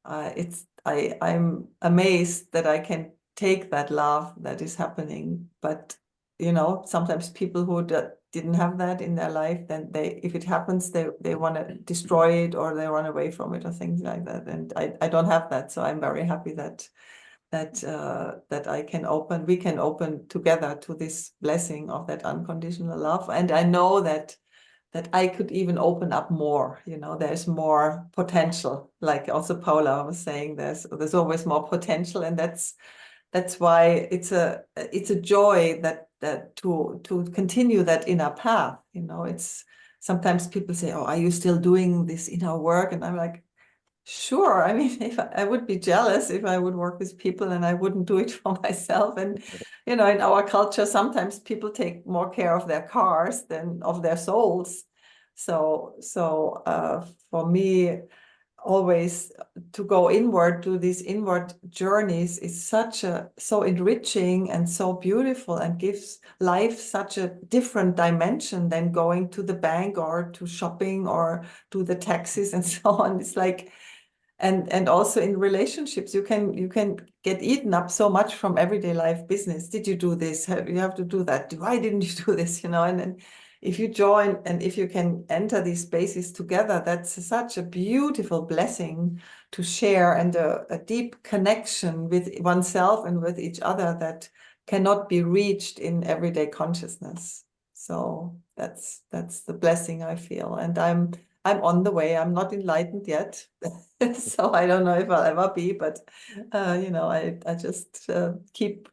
I'm amazed that I can take that love that is happening. But you know, sometimes people who didn't have that in their life, then if it happens, they want to destroy it or they run away from it or things like that. And I don't have that, so I'm very happy that we can open together to this blessing of that unconditional love. And I know that I could even open up more, you know, there's more potential. Like also Paula was saying, there's always more potential, and that's why it's a joy that to continue that inner path. You know, it's sometimes people say, "Oh, are you still doing this inner work?" And I'm like, sure. I mean, if I would be jealous if I would work with people and I wouldn't do it for myself. And you know, in our culture, sometimes people take more care of their cars than of their souls. So for me, always to go inward, do these inward journeys is so enriching and so beautiful, and gives life such a different dimension than going to the bank or to shopping or to the taxis and so on. It's like, and also in relationships, you can get eaten up so much from everyday life business. Did you do this? You have to do that. Why didn't you do this? You know, and then if you join and if you can enter these spaces together, that's such a beautiful blessing to share, and a deep connection with oneself and with each other cannot be reached in everyday consciousness. So that's the blessing I feel, and I'm on the way. I'm not enlightened yet, so I don't know if I'll ever be. But you know, I just keep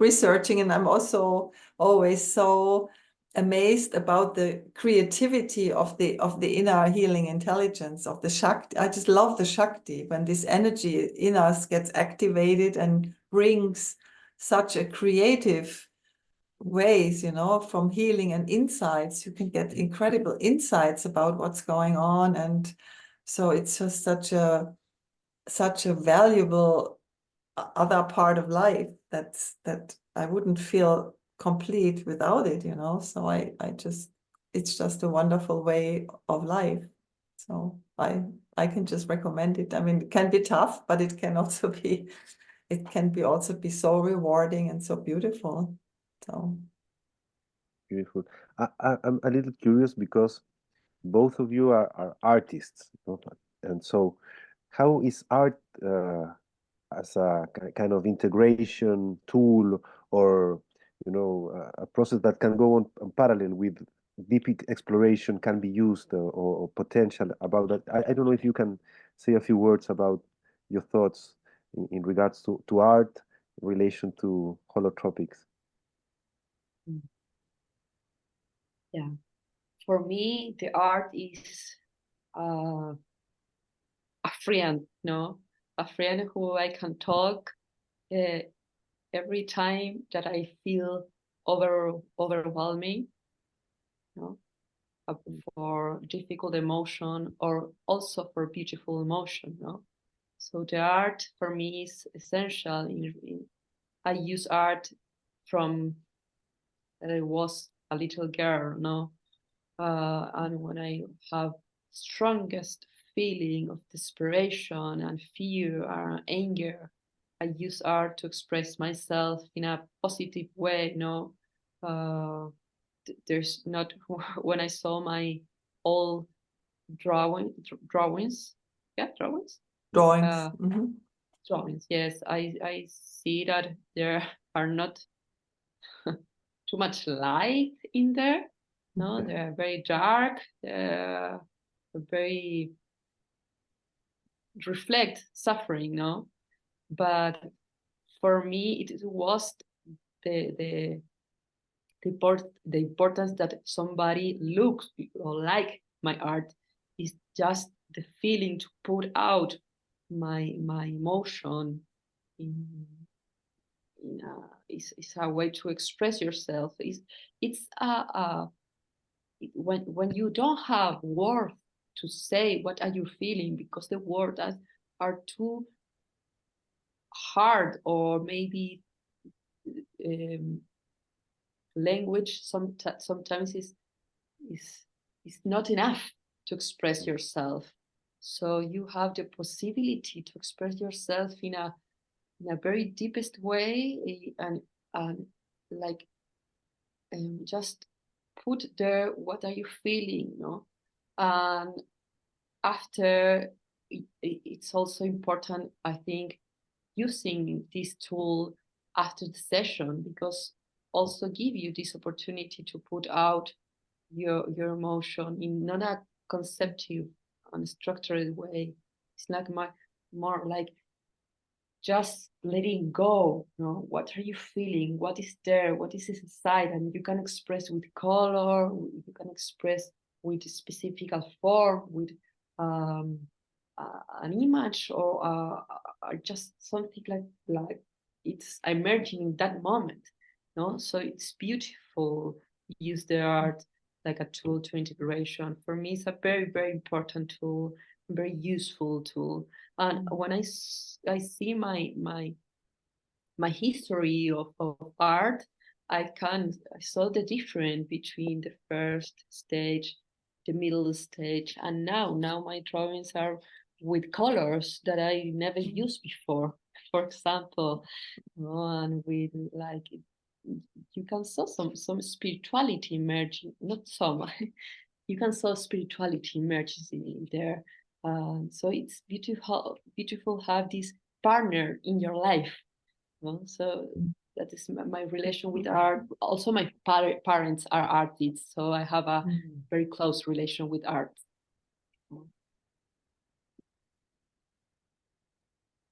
researching, and I'm also always so amazed about the creativity of the inner healing intelligence of the Shakti. I just love the Shakti when this energy in us gets activated and brings such a creative ways, you know, from healing and insights. You can get incredible insights about what's going on, and so it's just such a valuable other part of life that I wouldn't feel complete without it, you know. So I just, it's just a wonderful way of life. So I can just recommend it. I mean, it can be tough, but it can also be, it can be also be so rewarding and so beautiful. So Beautiful. I'm a little curious because both of you are artists, you know? And so how is art as a kind of integration tool, or you know, a process that can go on parallel with deep exploration, can be used, or potential about that? I don't know if you can say a few words about your thoughts in regards to art in relation to holotropics. Yeah, for me, the art is uh, a friend, no, a friend who I can talk uh, every time that I feel overwhelming, no, for difficult emotion or also for beautiful emotion, no. So the art for me is essential. I use art from that I was a little girl, no, and when I have strongest feeling of desperation and fear and anger, I use art to express myself in a positive way. No, there's not when I saw my old drawings, yeah, drawings, drawings. uh, drawings. Yes, I see that there are not too much light in there. No, they're very dark. They're very reflect suffering. No, but for me, it was the the the importance that somebody looks or like my art is just the feeling to put out my emotion in is a way to express yourself. It's when you don't have words to say what are you feeling because the words are too hard, or maybe um, language sometimes is not enough to express yourself. So you have the possibility to express yourself in a very deepest way, and like just put there what are you feeling, no? And after it's also important, I think, using this tool after the session, because also give you this opportunity to put out your emotion in not a conceptual and structured way. It's like more like just letting go, you know, what are you feeling, what is there, what is inside, and you can express with color, you can express with a specific form, with um, an image, or just something like it's emerging in that moment, no. So it's beautiful. Use the art like a tool to integration. For me, it's a very important tool, very useful tool. And when I see my history of art, I saw the difference between the first stage, the middle stage, and now my drawings are with colors that I never used before. For example, and with like you can saw some spirituality emerging, not some. You can saw spirituality emerges in there. So it's beautiful have this partner in your life. You know? So that is my relation with art. Also, my parents are artists, so I have a very close relation with art.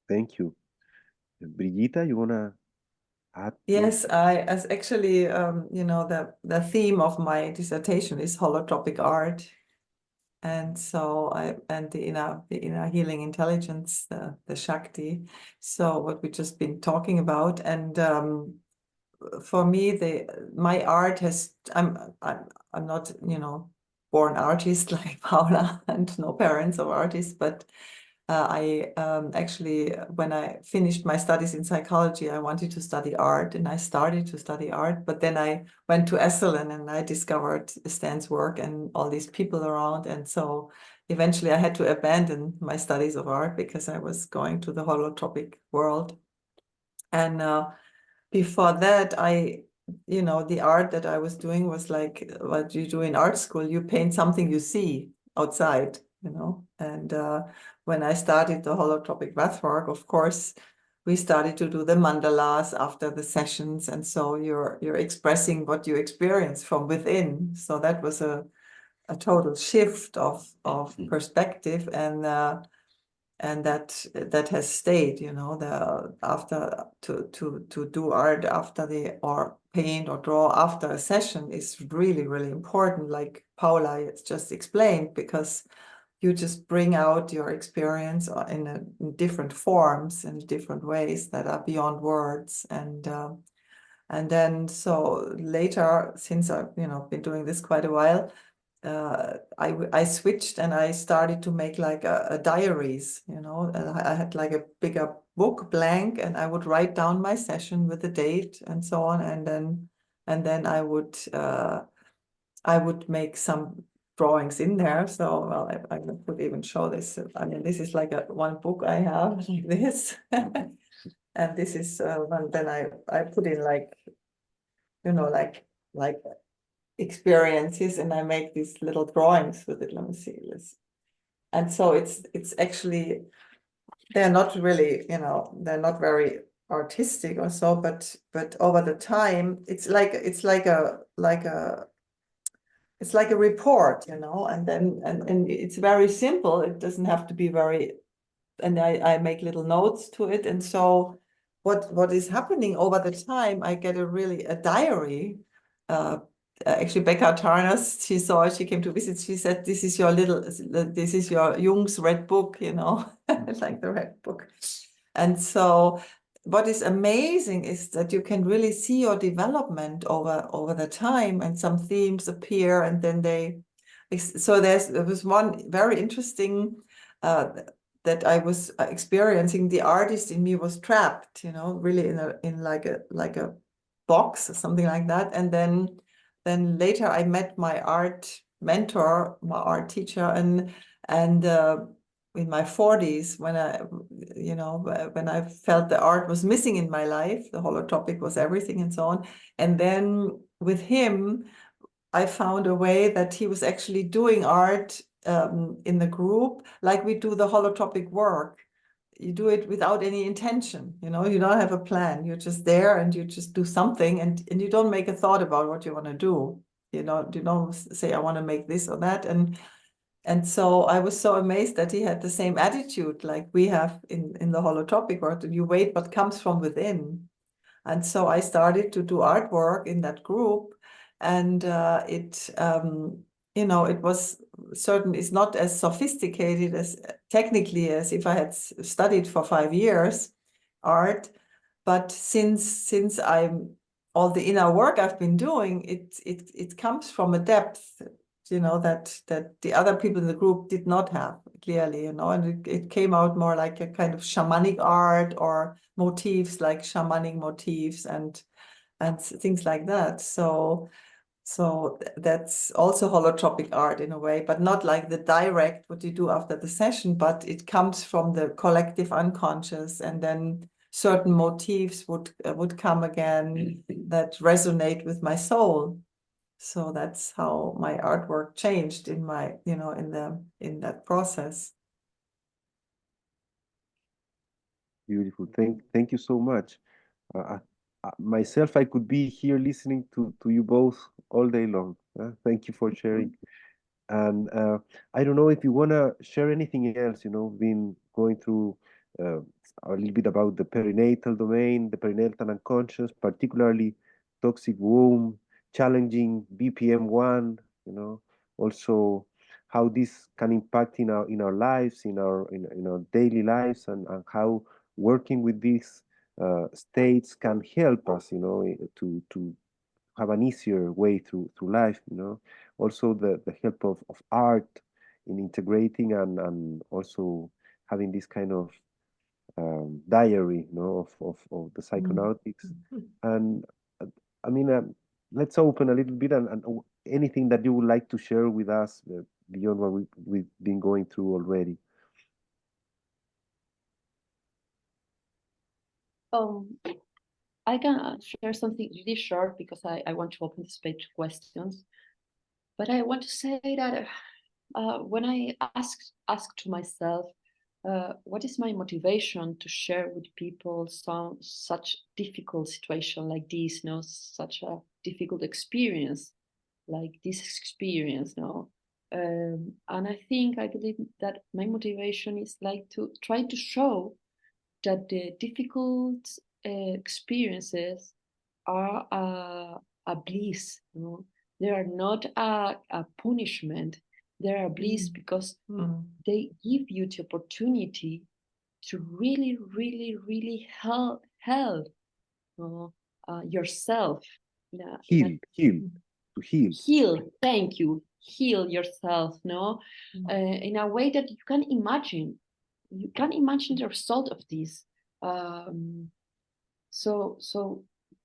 Thank you. Brigitte, you wanna add? Yes, as actually, you know, the theme of my dissertation is holotropic art. And so the inner healing intelligence, the Shakti. So what we've just been talking about. And for me, my art has, I'm not, you know, born artist like Paula and no parents of artists, but I actually, when I finished my studies in psychology, I wanted to study art, and I started to study art. But then I went to Esalen and I discovered Stan's work and all these people around. And so eventually I had to abandon my studies of art because I was going to the holotropic world. And before that, you know, the art that I was doing was like what you do in art school. You paint something you see outside, you know. And when I started the holotropic breathwork, of course, we started to do the mandalas after the sessions. And so you're expressing what you experience from within. So that was a total shift of perspective. And that has stayed, you know, after to do art after or paint or draw after a session is really, really important, like Paula just explained, because you just bring out your experience in different forms and different ways that are beyond words. And then so later, since I've, you know, been doing this quite a while, I switched and I started to make like a diaries, you know. I had like a bigger book blank, and I would write down my session with the date and so on, and then I would make some drawings in there. So well, I could even show this. I mean, this is like one book I have like this, and this is and then I put in like, you know, like experiences, and I make these little drawings with it. Let me see this. And so it's actually, they're not really, you know, they're not very artistic or so, but over the time it's like a report, you know. And then and it's very simple. It doesn't have to be very, and I make little notes to it. And so what is happening over the time, I get a diary. Actually, Becca Tarnas, she came to visit, she said, this is your Jung's red book, you know, like the red book. And so what is amazing is that you can really see your development over the time, and some themes appear, and then so there was one very interesting that I was experiencing. The artist in me was trapped, you know, really in like a box or something like that. And then later I met my art mentor, my art teacher, and in my 40s, when I felt the art was missing in my life, the holotropic was everything and so on. And then with him, I found a way that he was actually doing art in the group, like we do the holotropic work. You do it without any intention, you know, you don't have a plan. You're just there and you just do something, and you don't make a thought about what you want to do. You don't say, I want to make this or that. And so I was so amazed that he had the same attitude like we have in the holotropic work. You wait what comes from within. And so I started to do artwork in that group, and it was it's not as sophisticated as technically as if I had studied for 5 years art, but since I'm all the inner work I've been doing, it comes from a depth, you know, that the other people in the group did not have, clearly, you know. And it came out more like a kind of shamanic art, or motifs like shamanic motifs and things like that. So that's also holotropic art in a way, but not like the direct what you do after the session, but it comes from the collective unconscious, and then certain motifs would come again that resonate with my soul. So that's how my artwork changed in my, you know, in that process. Beautiful. Thank you so much. myself, I could be here listening to you both all day long. Thank you for sharing. And I don't know if you want to share anything else, been going through a little bit about the perinatal domain, the perinatal unconscious, particularly toxic womb, challenging BPM1, also how this can impact in our lives, in our daily lives, and how working with these states can help us, to have an easier way through life, also the help of art in integrating and also having this kind of diary, of the psychonautics. And uh, I mean, let's open a little bit, and anything that you would like to share with us beyond what we've been going through already. I can share something really short because I want to open the space to questions. But I want to say that when I ask to myself, what is my motivation to share with people such difficult situation like this, such a difficult experience like this experience, and I believe that my motivation is like to try to show that the difficult experiences are a bliss, they are not a punishment, they are a bliss because they give you the opportunity to really, really, really help yourself Heal, to heal. Thank you. Heal yourself, in a way that you can imagine. You can imagine the result of this. So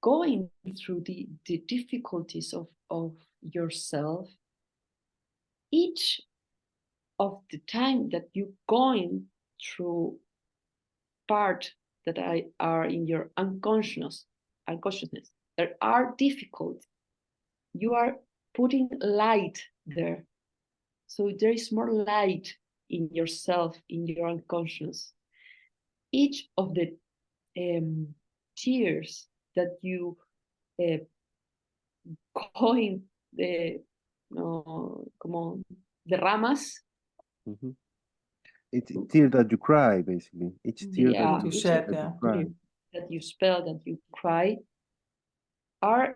going through the difficulties of yourself, each of the time that you're going through part that are in your unconsciousness that are difficult, you are putting light there. So there is more light in yourself, in your unconscious. Each of the tears that you going como derramas. It's a tear that you cry, basically. Each tear that you shed, cry. That you spill, that you cry, are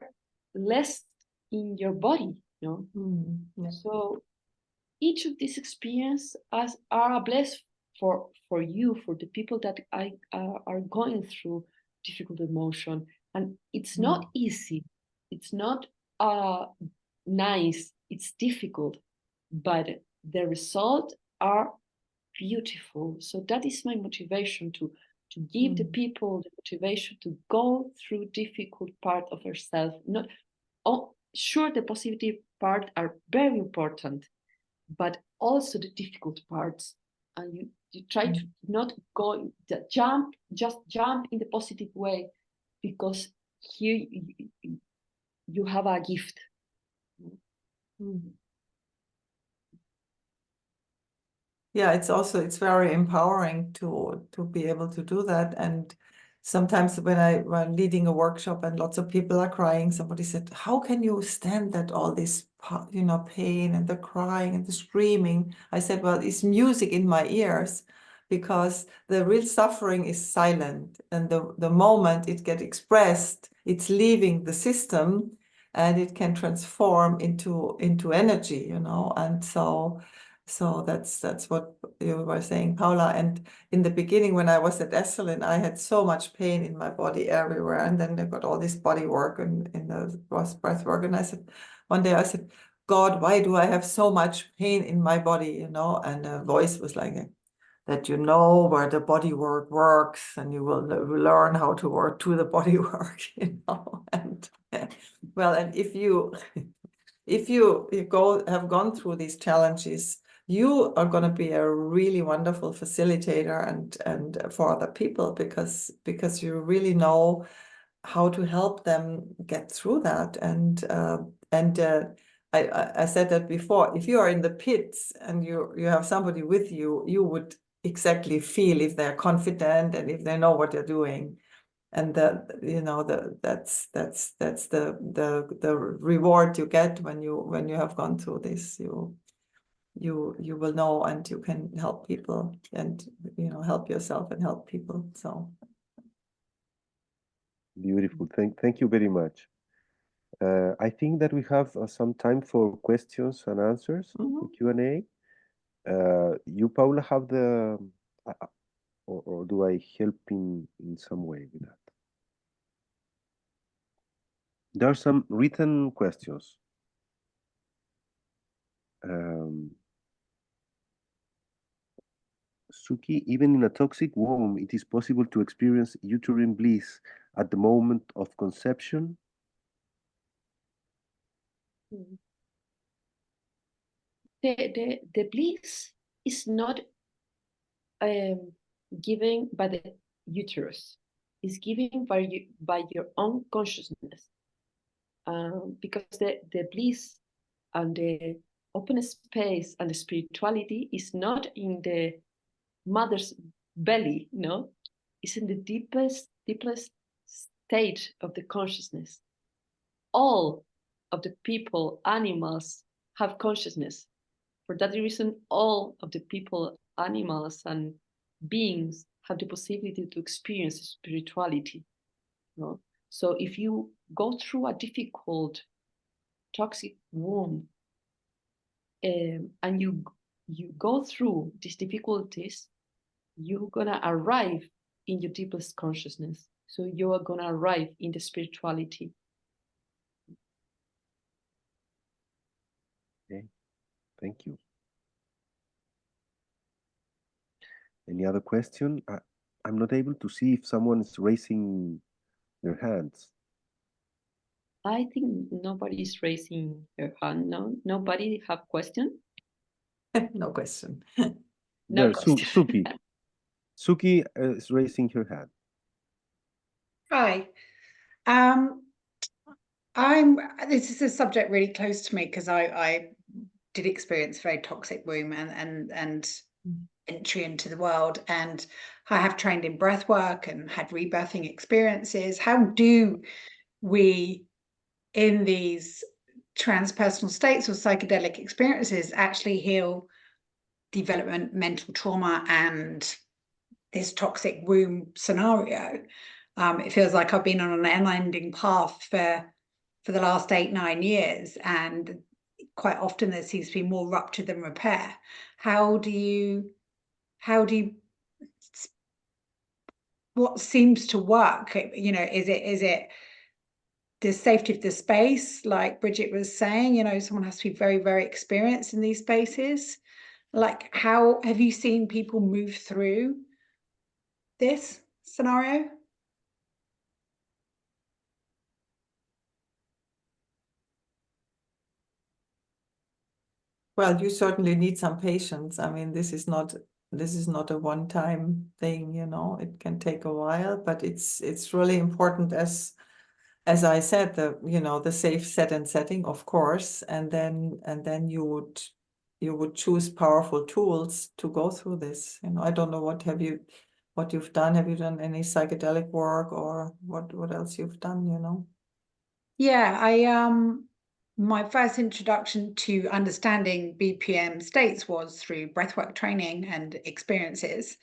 less in your body, So each of these experiences are a blessing for you, for the people that are going through difficult emotion. And it's not easy. It's not nice. It's difficult. But the results are beautiful. So that is my motivation to give the people the motivation to go through difficult part of yourself. Not sure, the positive part are very important, but also the difficult parts. And you try to not go just jump in the positive way, because here you have a gift. Yeah, it's very empowering to be able to do that. And sometimes when I'm leading a workshop and lots of people are crying, somebody said, how can you stand that, all this pain and the crying and the screaming? I said, well, it's music in my ears, because the real suffering is silent, and the moment it gets expressed, it's leaving the system and it can transform into energy, and so that's what you were saying, Paula. And in the beginning, when I was at Esalen, I had so much pain in my body everywhere. And then I got all this body work and in the breath work. And one day I said, God, why do I have so much pain in my body? And the voice was like, that where the body work works, and you will learn how to work to the body work, And well, and if you have gone through these challenges, you are going to be a really wonderful facilitator and for other people, because you really know how to help them get through that. And I said that before, if you are in the pits and you have somebody with you, you would exactly feel if they're confident and if they know what they're doing. that's the reward you get when you have gone through this. You will know, and you can help people, and help yourself and help people. So Beautiful. Thank you very much. I think that we have some time for questions and answers, Q&A. You, Paula, have the, or do I help in some way with that? There are some written questions. Suki, even in a toxic womb, it is possible to experience uterine bliss at the moment of conception. The bliss is not given by the uterus. It's given by your own consciousness. Because the bliss and the open space and the spirituality is not in the mother's belly, no? It's in the deepest state of the consciousness. All of the people, animals, have consciousness. For that reason, all of the people, animals, and beings have the possibility to experience spirituality. No? So if you go through a difficult, toxic womb, and you go through these difficulties, you're gonna arrive in your deepest consciousness. So you are gonna arrive in the spirituality. Okay, thank you. Any other question? I'm not able to see if someone is raising their hands. I think nobody is raising their hand. No, nobody have question. No question. No There's Suki. Suki is raising her hand. Hi. This is a subject really close to me because I did experience very toxic womb and entry into the world, and I have trained in breath work and had rebirthing experiences. How do we, in these transpersonal states or psychedelic experiences, actually heal developmental trauma and this toxic womb scenario? It feels like I've been on an unending path for the last 8-9 years, and quite often there seems to be more rupture than repair. What seems to work? Is it the safety of the space, like Brigitte was saying? Someone has to be very, very experienced in these spaces. Like, how have you seen people move through this scenario? Well, you certainly need some patience. I mean, this is not a one-time thing, It can take a while, but it's really important, as I said, the safe setting, of course, and then you would choose powerful tools to go through this. I don't know what you've done. Have you done any psychedelic work, or what else you've done? Yeah, my first introduction to understanding BPM states was through breathwork training and experiences,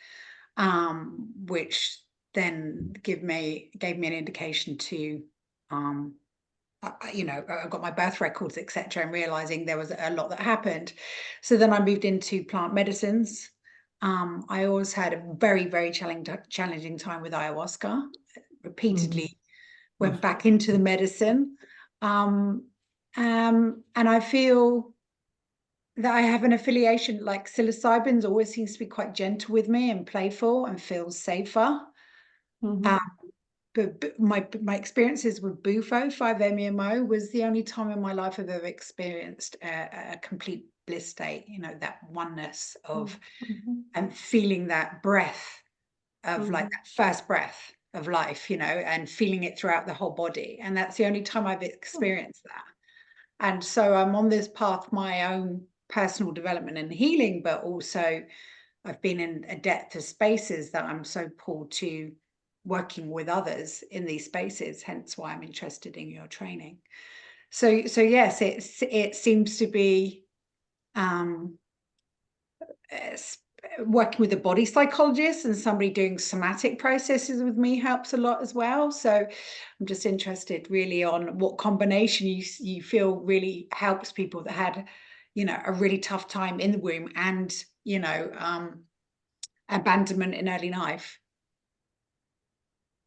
which then gave me an indication to, I got my birth records, etc., and realizing there was a lot that happened. So then I moved into plant medicines. I always had a very, very challenging time with ayahuasca. Repeatedly went back into the medicine. And I feel that I have an affiliation, like psilocybin always seems to be quite gentle with me and playful and feels safer. But my experiences with Bufo 5-MeMO was the only time in my life I've ever experienced a complete bliss state, that oneness of and feeling that breath of like that first breath of life, and feeling it throughout the whole body. And that's the only time I've experienced that. And so I'm on this path, my own personal development and healing, but also I've been in a depth of spaces that I'm so pulled to working with others in these spaces, hence why I'm interested in your training. So yes, it seems to be working with a body psychologist, and somebody doing somatic processes with me helps a lot as well. So I'm just interested really on what combination you feel really helps people that had, you know, a really tough time in the womb and, you know, abandonment in early life.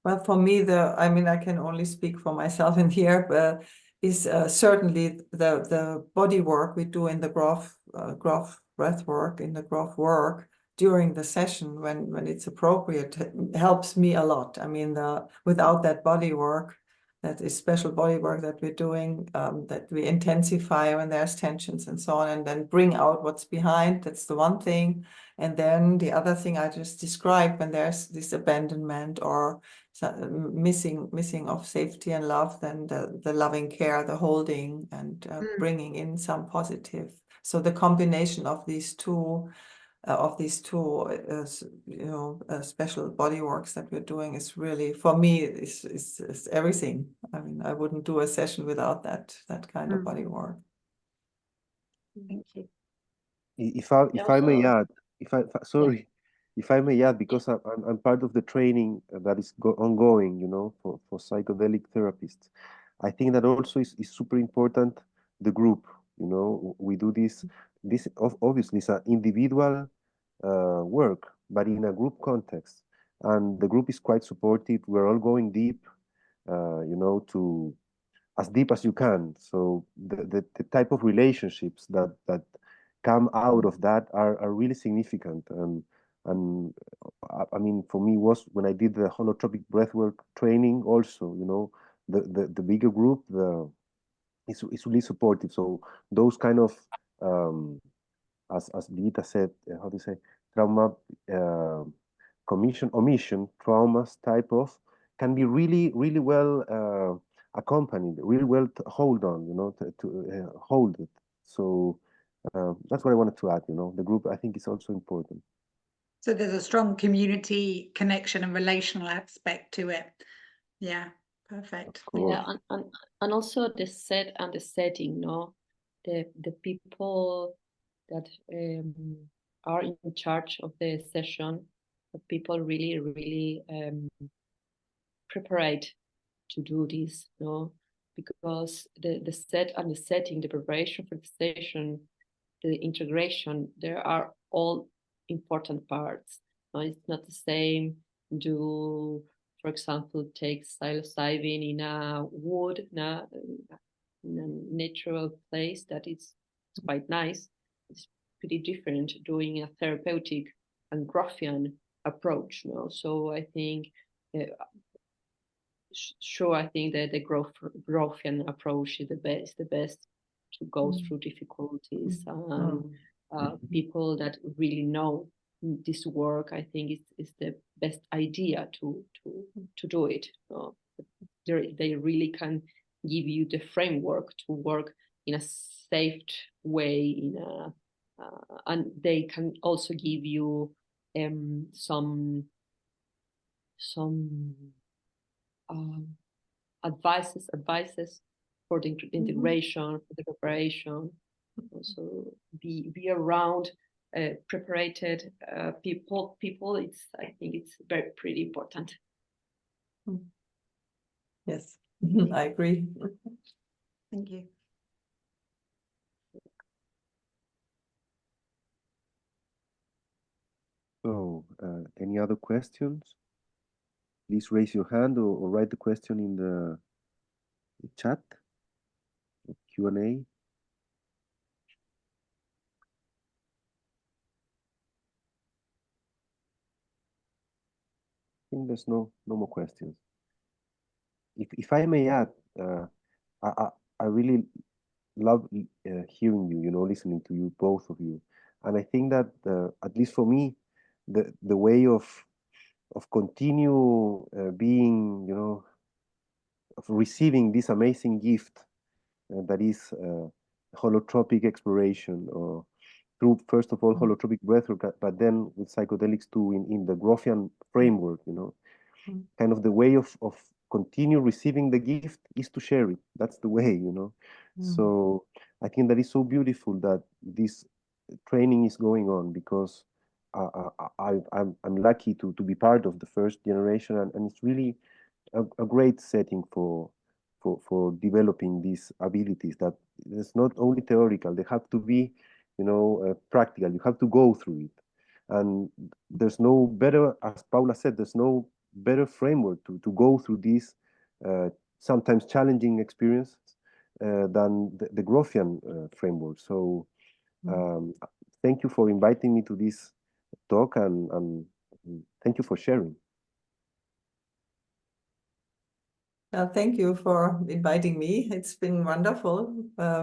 Well, for me, I mean, I can only speak for myself in here, but is certainly the body work we do in the Grof breath work, in the Grof work during the session when it's appropriate, helps me a lot. I mean, without that body work, that is special body work that we're doing, that we intensify when there's tensions and so on, and then bring out what's behind. That's the one thing. And then the other thing I just described, when there's this abandonment or missing of safety and love, then the loving care, the holding, and bringing in some positive. So the combination of these two you know, special body works that we're doing is really, for me, is everything. I mean, I wouldn't do a session without that kind of body work. Thank you. If I may add, sorry, if I may add, because I'm part of the training that is ongoing, you know, for psychedelic therapists. I think that also is super important, the group, you know. We do this obviously is an individual work, but in a group context, and the group is quite supportive. We're all going deep, you know, to as deep as you can. So the type of relationships that come out of that are really significant. And I mean, for me, was when I did the holotropic breathwork training also, you know, the bigger group, is really supportive. So those kind of, as Brigitte said, how do you say, trauma, omission traumas type of, can be really, really well accompanied, really well hold on, you know, to hold it. So that's what I wanted to add, you know, the group I think is also important. So there's a strong community connection and relational aspect to it. Yeah, perfect. Yeah, and also the set and the setting, no, the people that are in charge of the session, the people really prepared to do this, no, because the set and the setting, the preparation for the session, the integration, there are all important parts. No, it's not the same. Do, for example, take psilocybin in a wood, in a natural place that is quite nice. It's pretty different doing a therapeutic and Grofian approach. No, so I think. Sure, I think that the Grofian approach is the best to go through difficulties, and people that really know this work, I think is the best idea to do it. They really can give you the framework to work in a safe way, and they can also give you some advices for the integration, for the preparation. Also be around prepared people. I think it's pretty important. Yes, I agree. Thank you. So any other questions? Please raise your hand or write the question in the chat, Q&A. I think there's no more questions. If I may add, I really love hearing you, you know, listening to you, both of you. And I think that at least for me, the way of continue being, you know, of receiving this amazing gift that is holotropic exploration, or through, first of all, holotropic breathwork, but then with psychedelics too, in the Grofian framework, you know. kind of the way of continue receiving the gift is to share it. That's the way, you know. So I think that is so beautiful that this training is going on, because I'm lucky to be part of the first generation, and it's really a great setting for developing these abilities that it's not only theoretical, they have to be, you know, practical. You have to go through it. And there's no better, as Paula said, there's no better framework to go through these sometimes challenging experiences than the Grofian framework. So thank you for inviting me to this talk, and thank you for sharing. Thank you for inviting me. It's been wonderful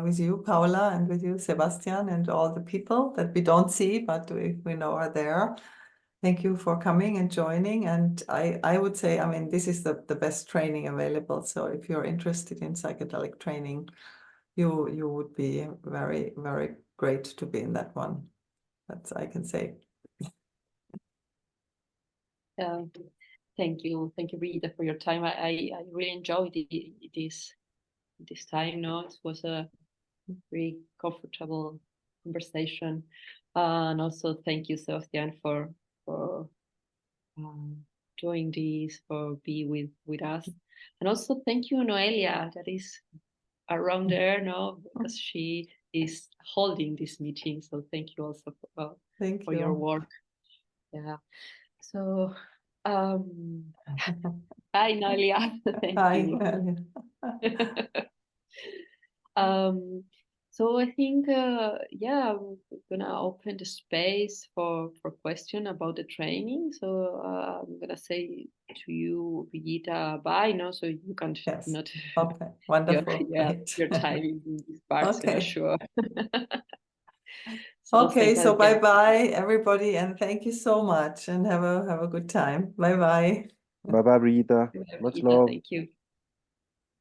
with you, Paula, and with you, Sebastian, and all the people that we don't see, but we know are there. Thank you for coming and joining. And I would say, I mean, this is the best training available. So if you're interested in psychedelic training, you would be very, very great to be in that one. That's I can say. Thank you, Brigitte, for your time. I really enjoyed this time. No, it was a very comfortable conversation, and also thank you, Sebastian, for doing this, for being with us, and also thank you, Noelia, that is around there, no, because she is holding this meeting. So thank you also for your work. Yeah. So. Hi, Noelia. Thank you. So I think, yeah, we're gonna open the space for question about the training. So I'm gonna say to you, Brigitte, bye. No, so you can not. Okay, wonderful. Your time in this part. Okay, sure. Okay, so bye everybody, and thank you so much, and have a good time. Bye. Bye, Brigitte. Much love. Thank you.